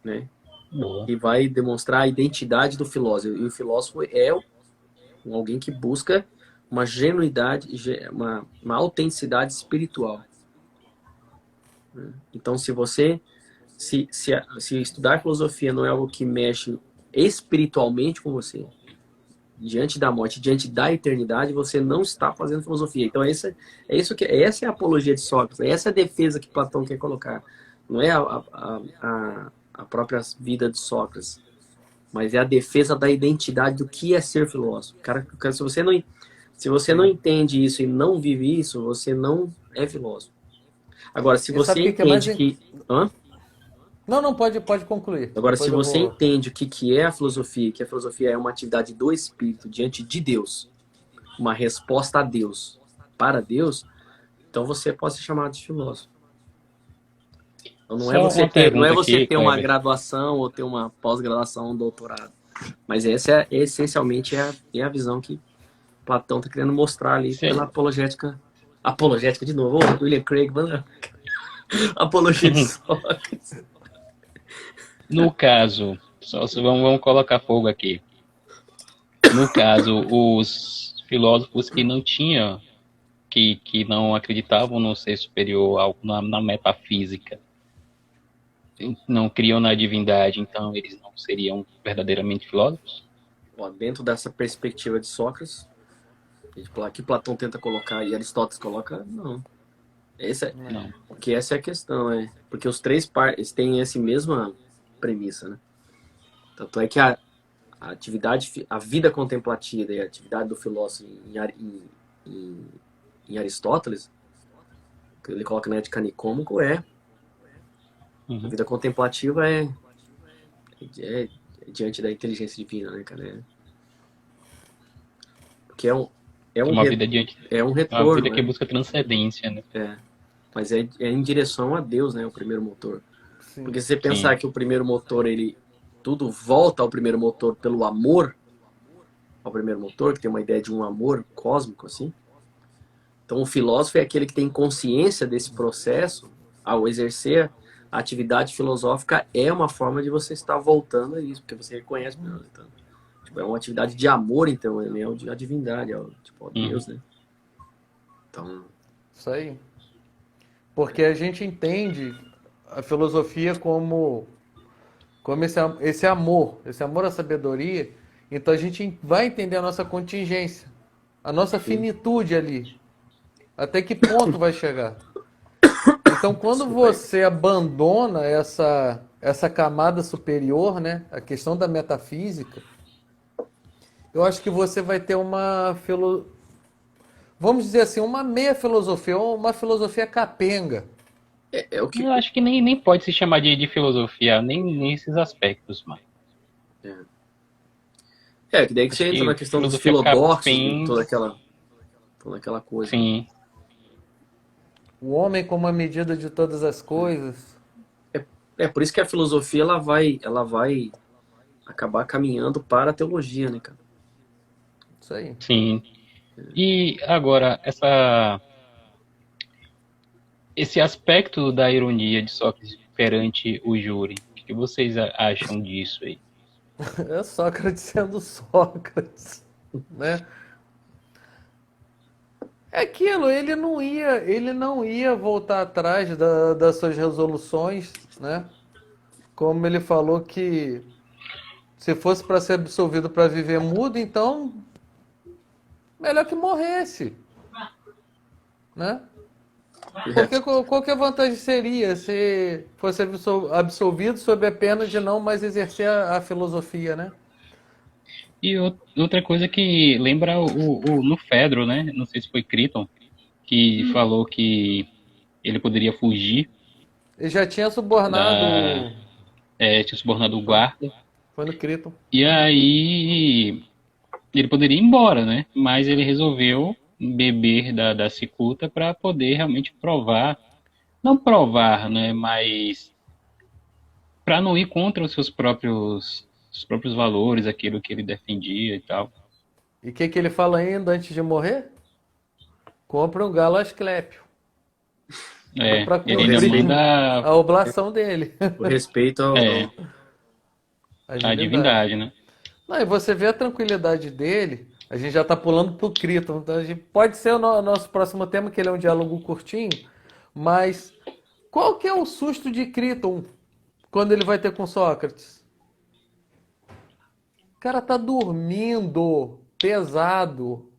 né? boa. E vai demonstrar a identidade do filósofo. E o filósofo é alguém que busca uma genuidade, uma autenticidade espiritual. Então, se estudar filosofia não é algo que mexe espiritualmente com você, diante da morte, diante da eternidade, você não está fazendo filosofia. Então, essa é a apologia de Sócrates, essa é a defesa que Platão quer colocar. Não é a própria vida de Sócrates, mas é a defesa da identidade do que é ser filósofo. Cara, se você não entende isso e não vive isso, você não é filósofo. Agora, se E sabe você o que que é mais. entende que... Hã? Não, não, pode concluir. Agora, se Depois eu você vou. entende o que é a filosofia, que a filosofia é uma atividade do espírito diante de Deus, uma resposta a Deus, para Deus, então você pode ser chamado de filósofo. Então, não é Só você uma ter, não é pergunta você aqui, ter uma Kleber. graduação ou ter uma pós-graduação, um doutorado. Mas essa essencialmente é a visão que Platão está querendo mostrar ali Se- pela apologética. Apologética de novo, ô, William Craig, mano. Apologia de Sócrates. No caso, vamos colocar fogo aqui. No caso, os filósofos que não tinham, que não acreditavam no ser superior, algo na metafísica, não criam na divindade, então eles não seriam verdadeiramente filósofos? Ó, dentro dessa perspectiva de Sócrates, que Platão tenta colocar e Aristóteles coloca, não. Não. Porque essa é a questão, porque os três pares têm essa mesma premissa, né? Tanto é que a atividade, a vida contemplativa e a atividade do filósofo em Aristóteles, que ele coloca na Ética Nicômaco, a Uhum. vida contemplativa é diante da inteligência divina, né, cara? Porque Uma vida diante, é um uma retorno, vida que né? busca transcendência, né? Mas é em direção a Deus, né? O primeiro motor. Sim. Porque se você Sim. pensar que o primeiro motor, tudo volta ao primeiro motor pelo amor ao primeiro motor, que tem uma ideia de um amor cósmico, assim. Então, o filósofo é aquele que tem consciência desse processo, ao exercer a atividade filosófica, é uma forma de você estar voltando a isso, porque você reconhece, então, tipo, é uma atividade de amor, então, é a divindade, tipo, Deus, né? Então, Isso aí. Porque a gente entende a filosofia como esse amor à sabedoria. Então a gente vai entender a nossa contingência, a nossa finitude ali. Até que ponto vai chegar? Então, quando desculpa aí. você abandona essa camada superior, né, a questão da metafísica, eu acho que você vai ter vamos dizer assim, uma meia filosofia, ou uma filosofia capenga. É o que... Eu acho que nem pode se chamar de filosofia, nem nesses aspectos, mano. que daí que Acho você entra que na questão dos filosofia filodoxos e capenga, toda aquela coisa. Né? sim. O homem como a medida de todas as coisas. Por isso que a filosofia ela vai acabar caminhando para a teologia, né, cara? Isso aí. Sim. E agora, esse aspecto da ironia de Sócrates perante o júri, o que vocês acham disso aí? É Sócrates sendo Sócrates, né? É aquilo, ele não ia voltar atrás das suas resoluções, né? Como ele falou que se fosse para ser absolvido para viver mudo, então melhor que morresse, né? Porque qual que a vantagem seria se fosse absolvido sob a pena de não mais exercer a filosofia, né? E outra coisa que lembra no Fedro, né? Não sei se foi Crichton, que falou que ele poderia fugir Ele já tinha subornado. da. Tinha subornado o guarda. Foi no Crichton. E aí ele poderia ir embora, né? Mas ele resolveu beber da cicuta para poder realmente provar. Não provar, né? Mas para não ir contra os próprios valores, aquilo que ele defendia e tal. E o que ele fala ainda antes de morrer? Compra um galo Asclépio. Para Ele O ainda cumprir respeito, manda a oblação dele. o respeito é, A a divindade. divindade, né? Não, e você vê a tranquilidade dele. A gente já está pulando pro Crichton. Então pode ser o nosso próximo tema, que ele é um diálogo curtinho. Mas qual que é o susto de Crichton quando ele vai ter com Sócrates? O cara tá dormindo, pesado.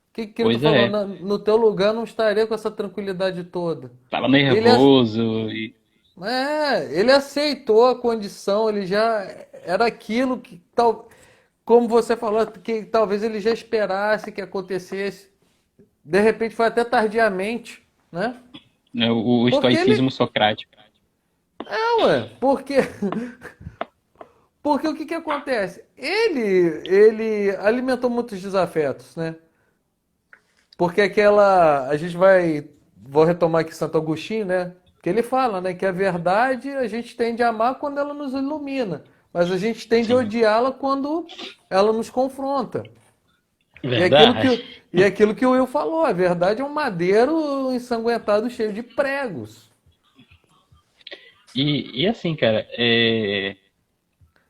O que Crichton Pois falou? é, No teu lugar não estaria com essa tranquilidade toda. tava Ele, nervoso e ele aceitou a condição, ele já era aquilo que tal, como você falou, que talvez ele já esperasse que acontecesse. De repente foi até tardiamente, né? né, o Porque ele, estoicismo socrático. porque porque o que acontece? Ele alimentou muitos desafetos, né? Porque a gente vou retomar aqui Santo Agostinho, né? Que ele fala, né, que a verdade a gente tende a amar quando ela nos ilumina, mas a gente tende a Sim, odiá-la quando ela nos confronta. E verdade. aquilo que o Will falou, a verdade é um madeiro ensanguentado cheio de pregos. E assim, cara,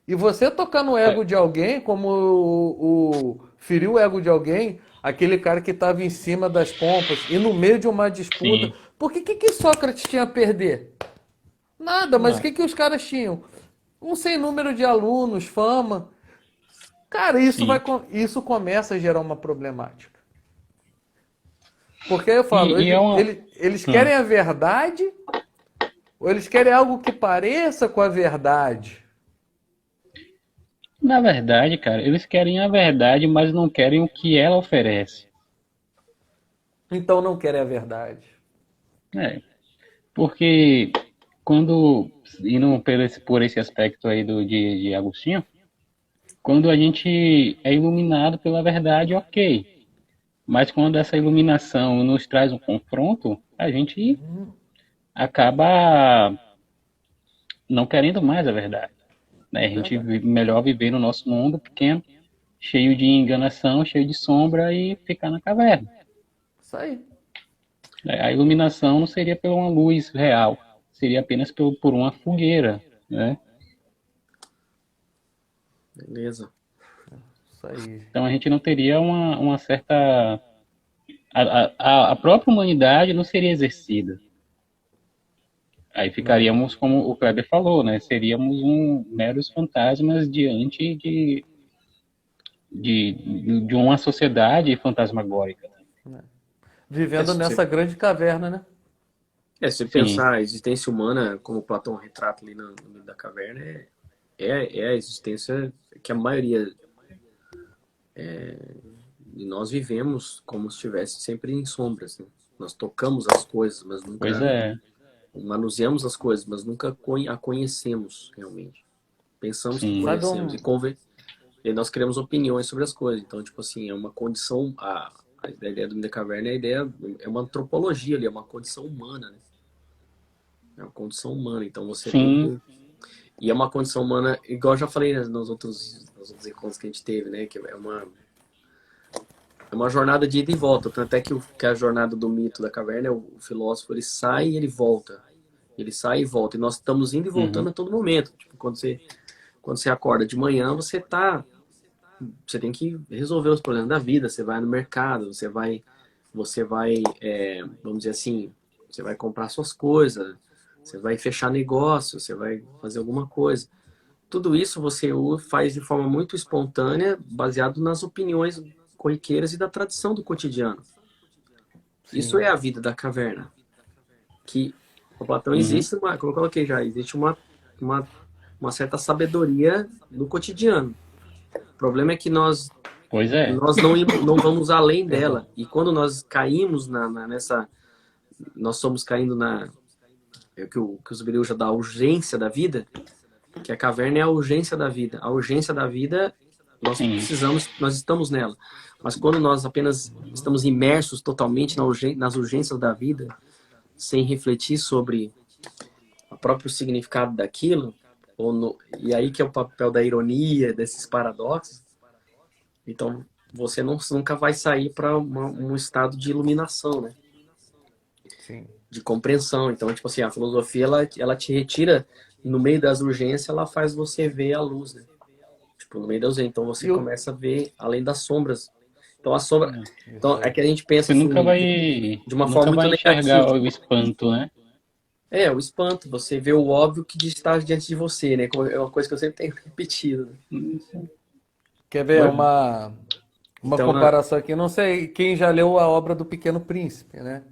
E você tocar no ego de alguém, como ferir o ego de alguém, aquele cara que estava em cima das pompas e no meio de uma disputa, sim, porque que Sócrates tinha a perder? Nada, mas o ah, que os caras tinham? Um sem número de alunos, fama. Cara, sim. isso começa a gerar uma problemática. Porque eu falo, E é uma. eles ah, querem a verdade ou eles querem algo que pareça com a verdade? Na verdade, cara, eles querem a verdade, mas não querem o que ela oferece. Então não querem a verdade. É, porque quando, indo por esse aspecto aí de Agostinho, quando a gente é iluminado pela verdade, ok. Mas quando essa iluminação nos traz um confronto, a gente acaba não querendo mais a verdade, né? A gente Verdade. melhor viver no nosso mundo pequeno, cheio de enganação, cheio de sombra e ficar na caverna. Isso aí. A iluminação não seria por uma luz real, seria apenas por uma fogueira, né? beleza. Isso aí. Então a gente não teria uma certa. A própria humanidade não seria exercida. Aí Não. ficaríamos, como o Kleber falou, né? Seríamos meros fantasmas diante de uma sociedade fantasmagórica. É, Vivendo se você, nessa grande caverna, né? se você Sim, pensar a existência humana, como Platão retrata ali no meio da caverna, é a existência que a maioria de nós vivemos como se estivesse sempre em sombras, né? Nós tocamos as coisas, mas pois nunca é, manuseamos as coisas, mas nunca a conhecemos realmente. Pensamos que sim, Sabe conhecemos um. e nós criamos opiniões sobre as coisas. Então, tipo assim, é uma condição. A ideia do da caverna é a ideia, é uma antropologia ali, é uma condição humana, né? É uma condição humana. Então você tem sim, que. E é uma condição humana, igual eu já falei, né, nos outros encontros que a gente teve, né? Que é uma jornada de ida e volta. Tanto é que a jornada do mito da caverna, o filósofo ele sai e ele volta. Ele sai e volta. E nós estamos indo e uhum, voltando a todo momento. Tipo, quando você acorda de manhã, você tem que resolver os problemas da vida. Você vai no mercado, vamos dizer assim, você vai comprar suas coisas, você vai fechar negócio, você vai fazer alguma coisa. Tudo isso você faz de forma muito espontânea, baseado nas opiniões corriqueiras e da tradição do cotidiano. Isso Sim. é a vida da caverna. Que o Platão uhum, existe como eu coloquei já, existe uma uma certa sabedoria no cotidiano. O problema é que Pois é. nós não vamos além dela. E quando nós caímos nessa... Nós somos caindo que o Zubireu já dá a urgência da vida, que a caverna é a urgência da vida. A urgência da vida, nós Sim. precisamos, nós estamos nela. Mas quando nós apenas estamos imersos totalmente nas urgências da vida, sem refletir sobre o próprio significado daquilo, e aí que é o papel da ironia, desses paradoxos, então você nunca vai sair para um estado de iluminação, né? Sim. De compreensão. Então, tipo assim, a filosofia, ela te retira no meio das urgências, ela faz você ver a luz, né? Tipo, no meio das urgências. Então, você começa a ver além das sombras. Então, a sombra... Então, é que a gente pensa Você assim, nunca vai, de uma nunca forma muito vai enxergar negativa. o espanto, né? O espanto. Você vê o óbvio que está diante de você, né? É uma coisa que eu sempre tenho repetido. Quer ver uma Então, comparação aqui? Não sei quem já leu a obra do Pequeno Príncipe, né?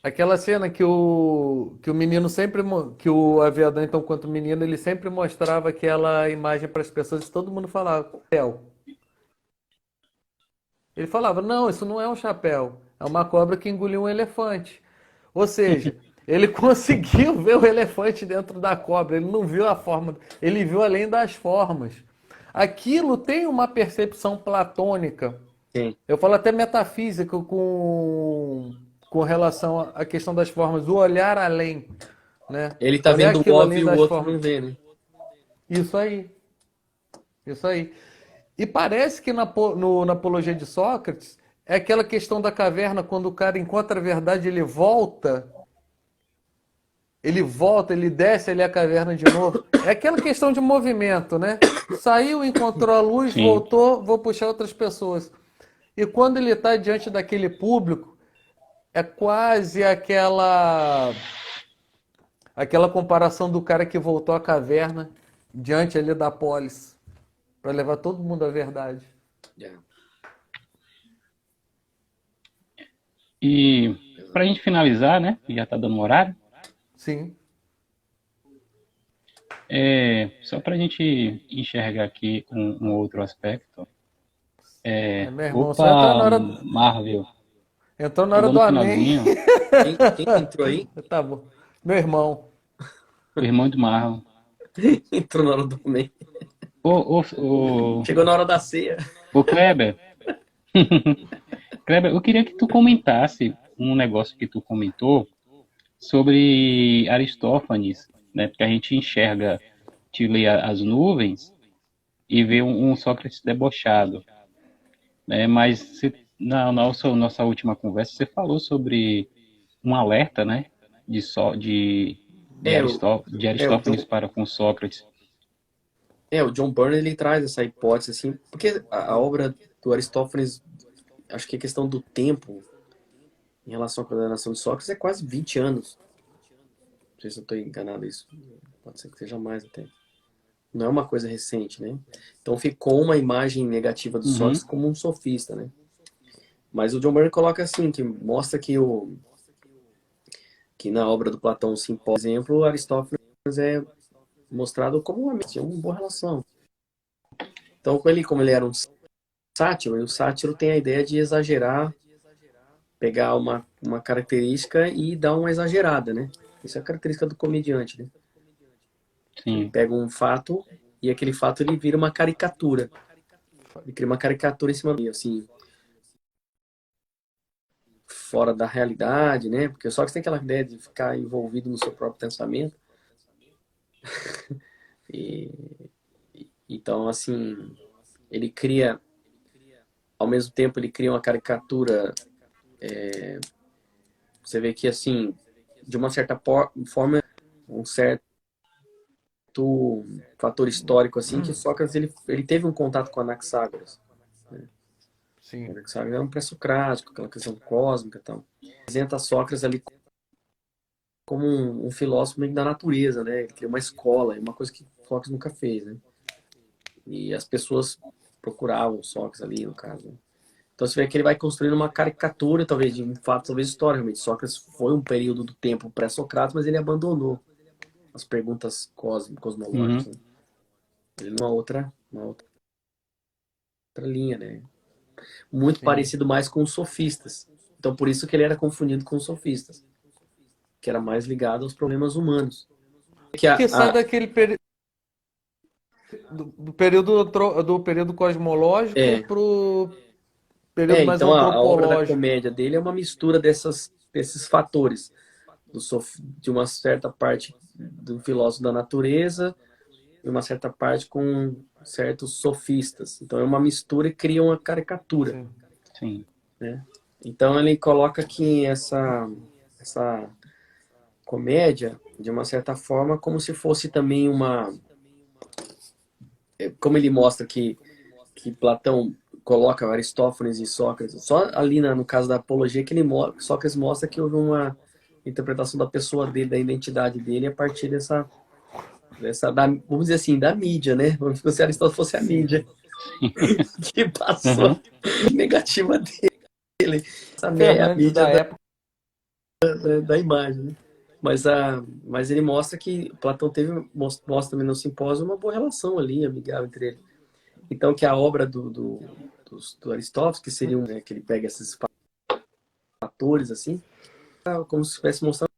Aquela cena que o menino sempre, que o aviador, então, quanto menino, ele sempre mostrava aquela imagem para as pessoas e todo mundo falava, chapéu. Ele falava, não, isso não é um chapéu, é uma cobra que engoliu um elefante. Ou seja, ele conseguiu ver o elefante dentro da cobra, ele não viu a forma, ele viu além das formas. Aquilo tem uma percepção platônica. sim. Eu falo até metafísica com relação à questão das formas, o olhar além, né? Ele tá Olhar vendo o aquilo óbvio além e o das outro formas. não vê, né? Isso aí, isso aí. E parece que na Apologia de Sócrates é aquela questão da caverna, quando o cara encontra a verdade, ele desce ali a caverna de novo. É aquela questão de movimento, né? Saiu, encontrou a luz, Sim. voltou, vou puxar outras pessoas. E quando ele está diante daquele público, é quase aquela comparação do cara que voltou à caverna diante ali da polis, para levar todo mundo à verdade. E pra gente finalizar, né? Que já tá dando horário. Sim. Só pra gente enxergar aqui um outro aspecto. Meu irmão, só entrar na Opa, hora. Marvel. Entrou na hora Chegou do no Amém. finalzinho. Quem entrou aí? Tá bom. Meu irmão. O irmão de Marvel. Entrou na hora do meio. Ô, Chegou na hora da ceia. Kleber. Kleber, eu queria que tu comentasse um negócio que tu comentou sobre Aristófanes, né? Porque a gente enxerga, te lê as nuvens e vê um Sócrates debochado, né? Mas na nossa última conversa você falou sobre um alerta, né? É, o, De o Aristófanes John, para com Sócrates. o John Byrne, ele traz essa hipótese, assim, porque a obra do Aristófanes, acho que a questão do tempo em relação à condenação de Sócrates é quase 20 anos. Não sei se eu estou enganado isso. Pode ser que seja mais até. Não é uma coisa recente, né? Então ficou uma imagem negativa do Sócrates como um sofista, né? Mas o John Byrne coloca assim, que mostra que na obra do Platão, Simpósio, por exemplo, Aristófanes é mostrado como tinha uma boa relação. Então, como ele era um sátiro, e o sátiro tem a ideia de exagerar, pegar uma característica e dar uma exagerada, né? Isso é a característica do comediante, né? Sim. Ele pega um fato e aquele fato ele vira uma caricatura. Ele cria uma caricatura em cima dele, assim, fora da realidade, né? Porque só que você tem aquela ideia de ficar envolvido no seu próprio pensamento. Então, assim, ele cria, ao mesmo tempo, ele cria uma caricatura. Você vê que, assim, de uma certa forma, um certo fator histórico, assim, que Sócrates ele teve um contato com Anaxágoras. Né? Sim. Anaxágoras era um pré-socrático, aquela questão cósmica e tal. Apresenta Sócrates ali como um filósofo meio da natureza, né? Ele cria uma escola, uma coisa que Sócrates nunca fez, né? E as pessoas procuravam Sócrates ali, no caso. Né? Então você vê que ele vai construindo uma caricatura, talvez, de um fato, talvez histórico. Realmente, Sócrates foi um período do tempo pré-socrático, mas ele abandonou. as perguntas Uhum. cosmológicas, né? Ele numa outra linha, né? Muito Sim. parecido mais com os sofistas. Então, por isso que ele era confundido com os sofistas, que era mais ligado aos problemas humanos. Que Que sai daquele do período cosmológico é, pro período mais então a obra da antropológico. comédia dele é uma mistura desses fatores, de uma certa parte do filósofo da natureza e uma certa parte com certos sofistas. Então é uma mistura e cria uma caricatura, Sim. Sim. né? Então ele coloca aqui essa comédia, de uma certa forma, como se fosse também como ele mostra que Platão coloca Aristófanes e Sócrates, só ali no caso da apologia que Sócrates mostra que houve uma interpretação da pessoa dele, da identidade dele, a partir vamos dizer assim, da mídia, né? Vamos dizer se Aristóteles fosse a Sim. mídia que passou Uhum. negativa dele. Essa é a Fernandes mídia da época. da imagem, né? Mas ele mostra que Platão mostra também no simpósio uma boa relação ali, amigável entre ele. Então, que a obra do Aristóteles, que seria né, que ele pega esses fatores, assim, como se estivesse mostrando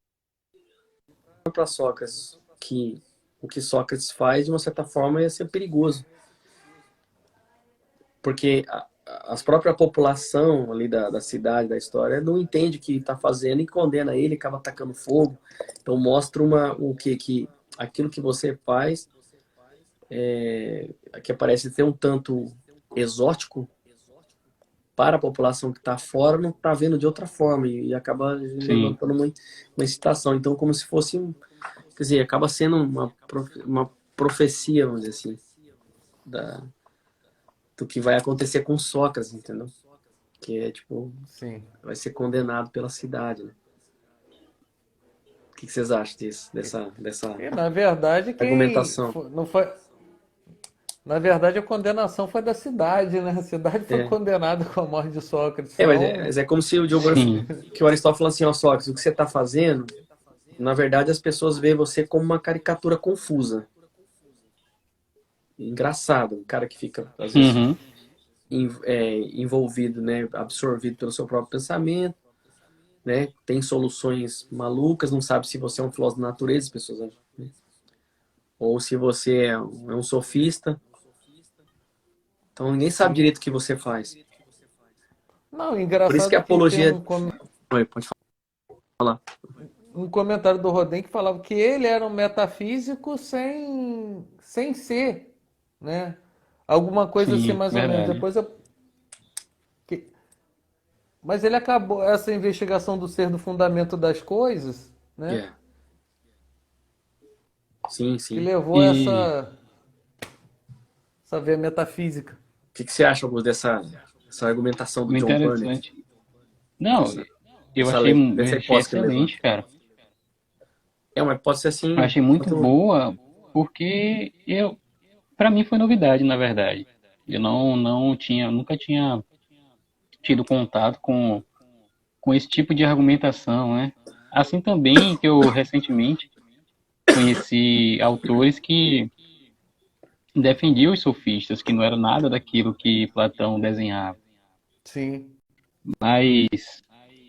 para Sócrates que o que Sócrates faz, de uma certa forma, ia ser perigoso. Porque a própria população ali da cidade, da história, não entende o que está fazendo e condena ele, acaba atacando fogo. Então, mostra o que aquilo que você faz, que parece ser um tanto exótico, para a população que está fora não está vendo de outra forma e acaba Sim. levantando uma excitação. Então, como se fosse, quer dizer, acaba sendo uma profecia, vamos dizer assim, da, do que vai acontecer com Sócrates, entendeu? Que é tipo, Sim. vai ser condenado pela cidade, né? O que vocês acham dessa E na verdade argumentação? não foi, na verdade a condenação foi da cidade, né? A cidade foi É, condenada com a morte de Sócrates, não. mas é como se Sim. que o Aristóteles falou assim, ó, Sócrates, o que você está fazendo, na verdade as pessoas veem você como uma caricatura confusa. Engraçado, um cara que fica, às vezes, Uhum. envolvido, né, absorvido pelo seu próprio pensamento, né, tem soluções malucas, não sabe se você é um filósofo da natureza, as pessoas acham, né, ou se você é um sofista, então ninguém sabe Sim. direito o que você faz. Não, Por isso que engraçado a é que tem apologia... Oi, pode falar. um comentário do Rodin que falava que ele era um metafísico sem ser, né? Alguma coisa assim, Sim. mais ou menos. Verdade. Depois que- Mas ele acabou essa investigação do ser do fundamento das coisas, né? É, sim, Que sim. levou a E essa veia metafísica. O que você acha, Augusto, dessa argumentação do muito John Burnett? interessante. Não, Dessa, eu achei, eu dessa achei hipótese que ele levanta? excelente, cara. Mas pode ser Eu assim, achei muito tanto... boa, porque para mim foi novidade, na verdade. Eu não tinha, nunca tinha tido contato com esse tipo de argumentação, né? Assim também que eu recentemente conheci autores que defendiam os sofistas, que não era nada daquilo que Platão desenhava. Sim. Mas,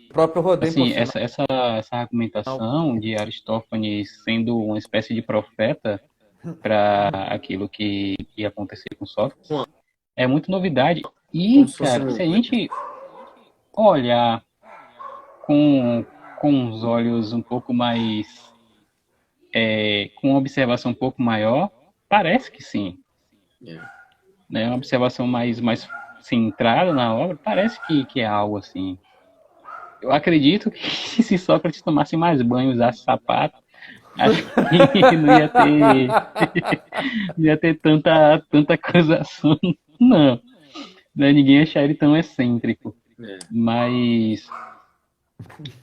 O próprio Rodin, por assim, sinal. essa argumentação de Aristófanes sendo uma espécie de profeta para aquilo que ia acontecer com Sócrates é muito novidade. Como E, se fosse cara, um... se a gente olhar com, com os olhos um pouco mais, com uma observação um pouco maior, parece que sim. É. Né? Uma observação mais centrada na obra, parece que é algo assim. Eu acredito que se Sócrates tomasse mais banho, usasse sapato, acho que não ia ter tanta acusação, não. Né? Ninguém ia achar ele tão excêntrico. É. Mas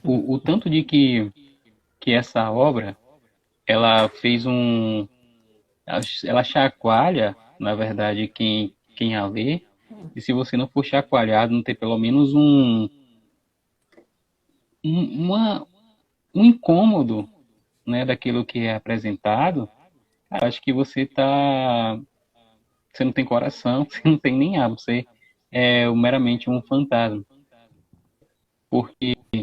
o tanto de que essa obra, ela fez ela chacoalha, na verdade, quem a lê, e se você não for chacoalhado, não ter pelo menos um, uma, um incômodo né, daquilo que é apresentado, cara, acho que você não tem coração, você não tem nem alma, você é meramente um fantasma. Porque a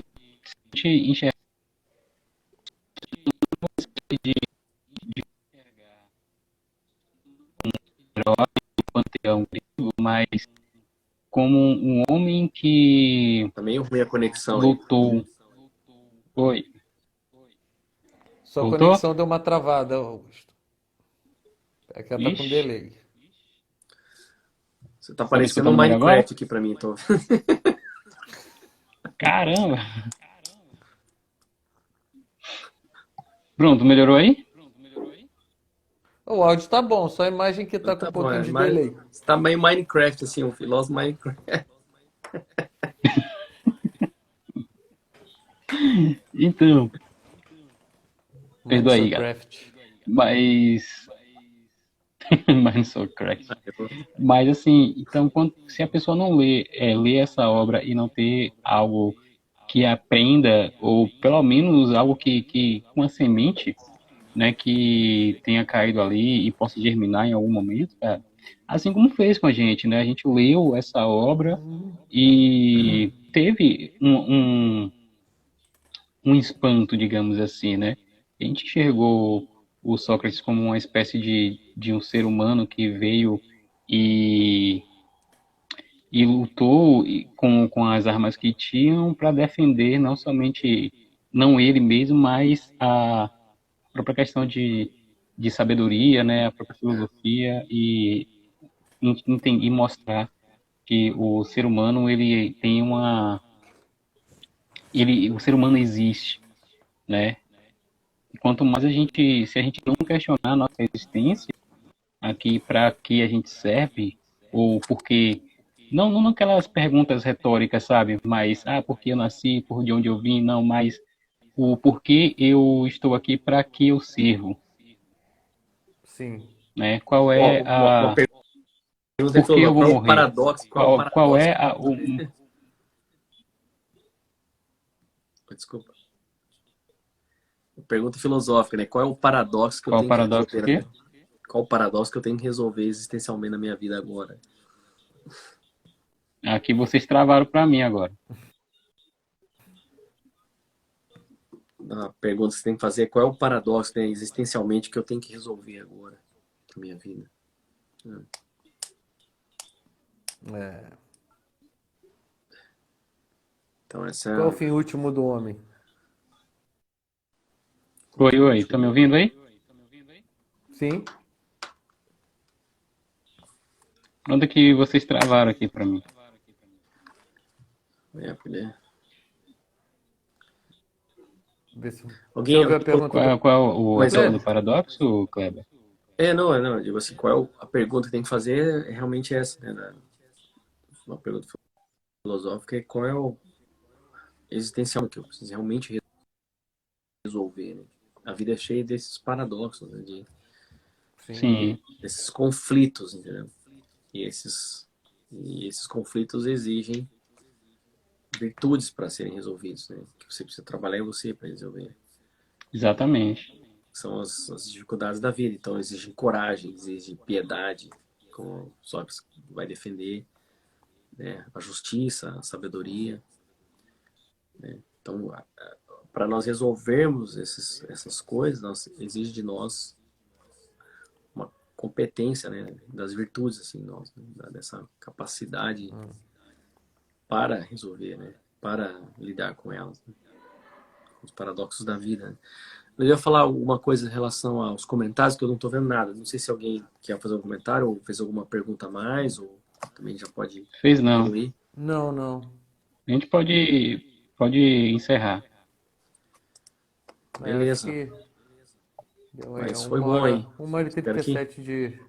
gente enxerga de herói, panteão grego, mas como um homem que Tá meio ruim a conexão aí. lutou. Oi, Sua voltou? conexão deu uma travada, Augusto. É que ela tá com Ixi, delay. Você tá tá me parecendo um escutando melhor agora? Minecraft aqui pra mim, tô. Caramba! Pronto, melhorou aí? O áudio tá bom, só a imagem que tá com Tá um bom, pouquinho de mas delay. você tá meio Minecraft, assim, um filósofo Minecraft. Então, perdoa aí, galera. Minecraft. Mas. Mas não sou crack. Mas assim, então se a pessoa não lê essa obra e não ter algo que aprenda, ou pelo menos algo que uma semente, né, que tenha caído ali e possa germinar em algum momento, cara, assim como fez com a gente, né? A gente leu essa obra e teve um espanto, digamos assim, né? A gente enxergou o Sócrates como uma espécie de um ser humano que veio e, e lutou com as armas que tinham para defender não somente, não ele mesmo, mas a própria questão de sabedoria, né? A própria filosofia e mostrar que o ser humano ele tem o ser humano existe, né? E quanto mais se a gente não questionar a nossa existência aqui, para que a gente serve, ou porque, não aquelas perguntas retóricas, sabe? Mas, por que eu nasci, por de onde eu vim, não, mas o porquê eu estou aqui, para que eu sirvo, Sim. né? Qual Ó, é uma pergunta é por que eu vou qual é o morrer? paradoxo? Qual é o Qual paradoxo? é Desculpa. Pergunta filosófica, né? Qual é o paradoxo que eu qual é o tenho que paradoxo resolver? aqui? Qual o paradoxo que eu tenho que resolver existencialmente na minha vida agora? Aqui vocês travaram para mim agora. A pergunta que você tem que fazer é qual é o paradoxo, né, existencialmente que eu tenho que resolver agora na minha vida. É. Então essa Qual é o é fim último do homem? Oi, tá me ouvindo aí? Sim? Onde é que vocês travaram aqui para mim? né? Vê se... Você Alguém ouviu a pergunta do Qual é a mas questão Kleber? do paradoxo, Kleber? não, digo assim, qual é a pergunta que tem que fazer é realmente essa, né? Uma pergunta filosófica é qual é o existencial que eu preciso realmente resolver, né? A vida é cheia desses paradoxos, né? Sim. Sim, Desses conflitos, entendeu? E esses conflitos exigem virtudes para serem resolvidos, né? Que você precisa trabalhar em você para resolver. exatamente. São as dificuldades da vida. Então, exigem coragem, exigem piedade, como Sócrates vai defender, né? A justiça, a sabedoria. Né? Então, para nós resolvermos essas coisas, exige de nós uma competência, né? Das virtudes, assim, nós, né? Dessa capacidade para resolver, né? Para lidar com elas, né? Com os paradoxos da vida. Né? Eu ia falar alguma coisa em relação aos comentários, que eu não estou vendo nada. Não sei se alguém quer fazer algum comentário ou fez alguma pergunta a mais, ou também já pode Fez não. concluir. Não, não. A gente pode encerrar. Acho Beleza. que deu aí Mas foi bom, hein? 1 hora e 37 de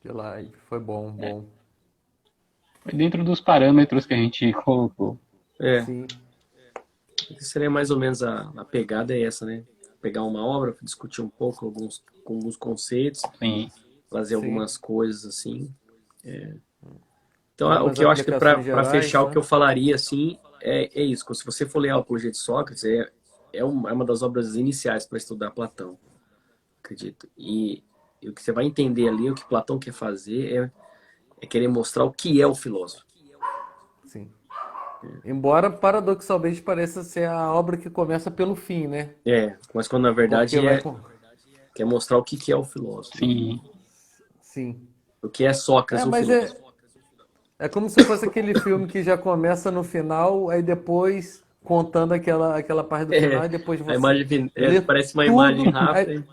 live. Foi bom, bom. Foi dentro dos parâmetros que a gente colocou. É, Sim. seria mais ou menos a pegada é essa, né? Pegar uma obra, discutir um pouco alguns conceitos, Sim, fazer Sim. algumas coisas assim. Dar Então, o umas que eu acho que aplicações para gerais, fechar, o né? que eu falaria assim é isso. Se você for ler a Apologia de Sócrates, é uma das obras iniciais para estudar Platão, acredito. E o que você vai entender ali, o que Platão quer fazer é querer mostrar o que é o filósofo. Sim. Embora paradoxalmente pareça ser a obra que começa pelo fim, né? Mas quando na Porque verdade vai com. quer mostrar o que é o filósofo. Sim, Sim. O que é Sócrates, o Mas filósofo. é como se fosse aquele filme que já começa no final, aí depois contando aquela parte do final, e depois A você imagem lê parece uma imagem tudo. rápida.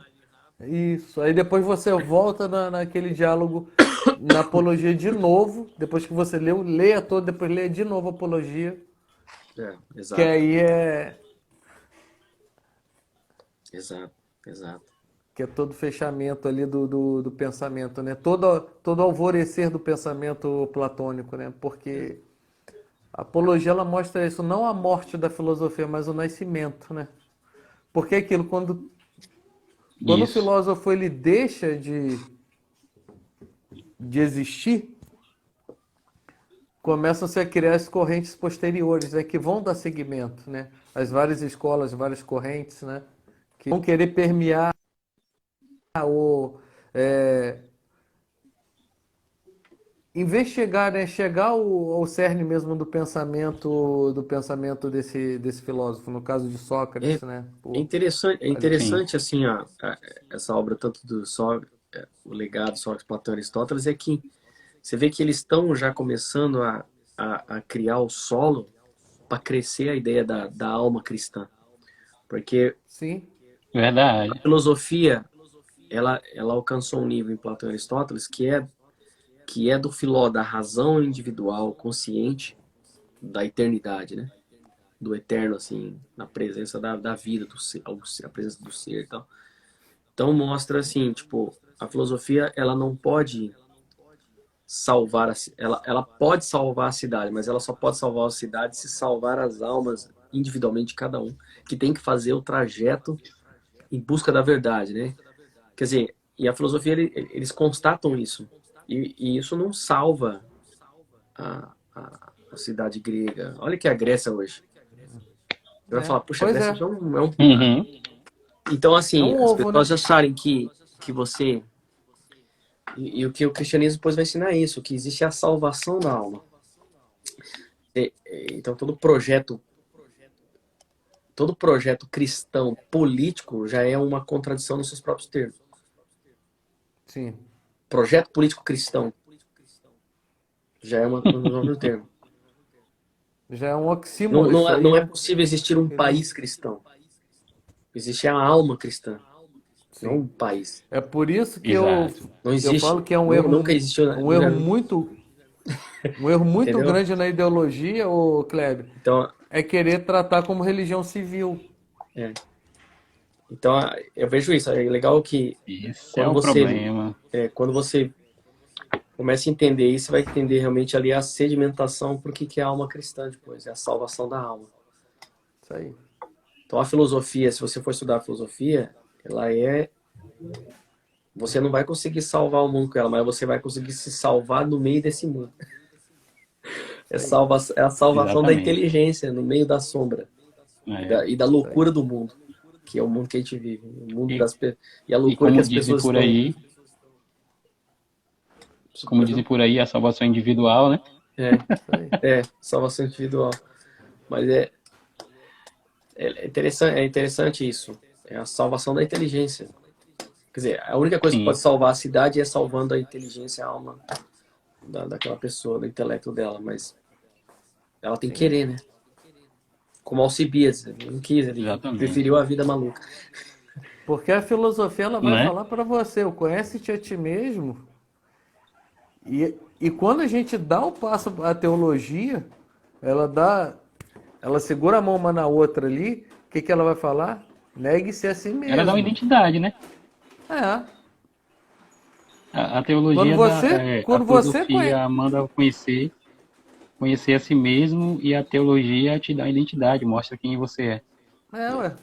Isso. Aí depois você volta naquele diálogo, na apologia de novo, depois que você leu, leia todo, depois leia de novo a apologia, que Exato, aí é exato, exato. que é todo fechamento ali do pensamento, né? Todo alvorecer do pensamento platônico, né? Porque a apologia ela mostra isso, não a morte da filosofia, mas o nascimento, né? Porque é aquilo, quando o isso. filósofo ele deixa de existir, começam-se a criar as correntes posteriores, né, que vão dar seguimento, né? As várias escolas, várias correntes, né? Que vão querer permear ou investigar, né? Chegar ao cerne mesmo do pensamento desse filósofo, no caso de É, Sócrates, né? é Sim, interessante assim, essa obra tanto do o legado Sócrates, Platão e Aristóteles, é que você vê que eles estão já começando a criar o solo para crescer a ideia da alma cristã. Porque Sim, a verdade. filosofia, ela alcançou um nível em Platão e Aristóteles que é do filó da razão individual, consciente, da eternidade, né? Do eterno, assim, na presença da vida, do ser, a presença do ser e tal. Então mostra, assim, tipo, a filosofia, ela não pode salvar, ela pode salvar a cidade, mas ela só pode salvar a cidade se salvar as almas individualmente de cada um, que tem que fazer o trajeto em busca da verdade, né? Quer dizer, e a filosofia, eles constatam isso. E isso não salva a cidade grega. Olha que é a Grécia hoje. Você vai falar, puxa, a pois Grécia é. já é um. Uhum. Então, É assim, um as ovo, pessoas né? acharem que você. E o que o cristianismo depois vai ensinar é isso, que existe a salvação da alma. Então, todo projeto cristão político já é uma contradição nos seus próprios termos. Sim. Projeto político cristão já é no próprio termo. Já é um Não, oxímoro não, isso é, aí, não é né? possível existir um país cristão. Existe a alma cristã, não Sim. um país. É por isso que Exato. Não eu existe. falo que é Nunca existiu. um erro muito Entendeu? grande na ideologia, ô Kleber, Então, é querer tratar como religião civil. é. Então, eu vejo isso. É legal que Esse é quando o você, problema. quando você começa a entender isso, você vai entender realmente ali a sedimentação por que é a alma cristã depois, é a salvação da alma. Isso aí. Então, a filosofia, se você for estudar a filosofia, ela é. Você não vai conseguir salvar o mundo com ela, mas você vai conseguir se salvar no meio desse mundo. Isso aí. É a salvação da Exatamente. inteligência no meio da sombra É. e da Isso aí. loucura do mundo, que é o mundo que a gente vive, o mundo E, e a e loucura que como as dizem pessoas por estão. aí, a salvação individual, né? Isso aí. Salvação individual. Mas é interessante isso. É a salvação da inteligência. Quer dizer, a única coisa que pode Sim, salvar a cidade é salvando a inteligência, a alma daquela pessoa, do intelecto dela. Mas ela tem que Sim. querer, né? Como Alcibiades, ele não quis, ele exatamente. preferiu a vida maluca. Porque a filosofia ela vai Né? falar para você, o conhece-te a ti mesmo. E quando a gente dá o passo à teologia, ela segura a mão uma na outra ali, o que ela vai falar? Negue-se a si Ela dá uma mesmo. identidade, né? É. A Quando teologia você, a quando você conhece, filosofia manda conhecer a si mesmo e a teologia te dá identidade, mostra quem você é. ué.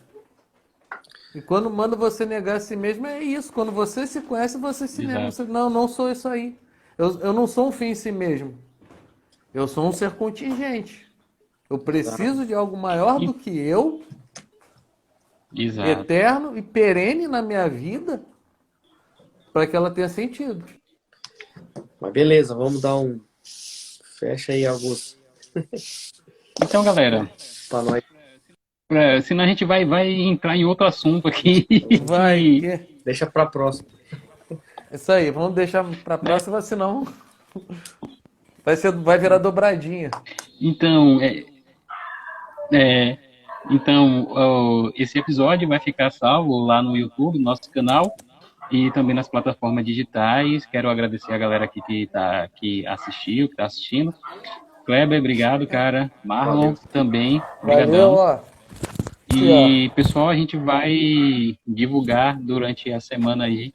E quando manda você negar a si mesmo, é isso. Quando você se conhece, você se nega. Exato. Você, não sou isso aí. Eu não sou um fim em si mesmo. Eu sou um ser contingente. Eu Exato. preciso de algo maior E, do que eu Exato. eterno e perene na minha vida para que ela tenha sentido. Mas beleza, vamos dar um. Fecha aí, Augusto, Então, galera, pra nós. senão a gente vai entrar em outro assunto aqui. Vai, que, Deixa pra próxima. isso aí, vamos deixar para a próxima, senão vai virar dobradinha. então, é, esse episódio vai ficar salvo lá no YouTube, no nosso canal, e também nas plataformas digitais. Quero agradecer a galera que assistiu, que está assistindo. Kleber, obrigado, cara. Marlon Valeu. também, Valeu, obrigadão. ó. Aqui, E, pessoal, a gente vai divulgar durante a semana aí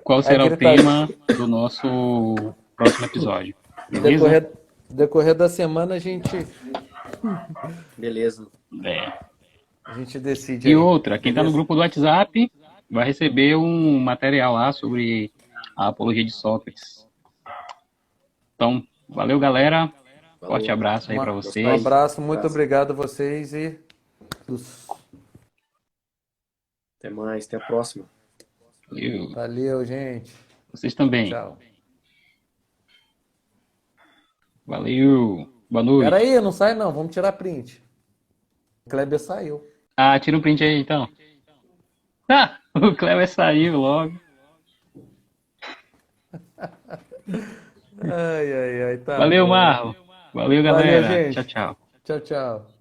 qual A será o gritaria. tema do nosso próximo episódio. Beleza? Decorrer da semana Beleza. a gente decide E aí. outra, quem está no Beleza? grupo do WhatsApp vai receber um material lá sobre a apologia de Sócrates. Então, valeu, galera. Forte Valeu. abraço aí para Um vocês. abraço, muito Abraço. obrigado a vocês e Até mais, até a próxima. valeu, gente. Vocês também. Tchau. Valeu. Boa noite. Pera aí, não sai não, vamos tirar print. O Kleber saiu. Ah, tira um print aí, então. Ah, o Cleber saiu logo. Ai, tá Valeu, bom. Marlon. Valeu, galera. Valeu, gente. Tchau, tchau. Tchau, tchau.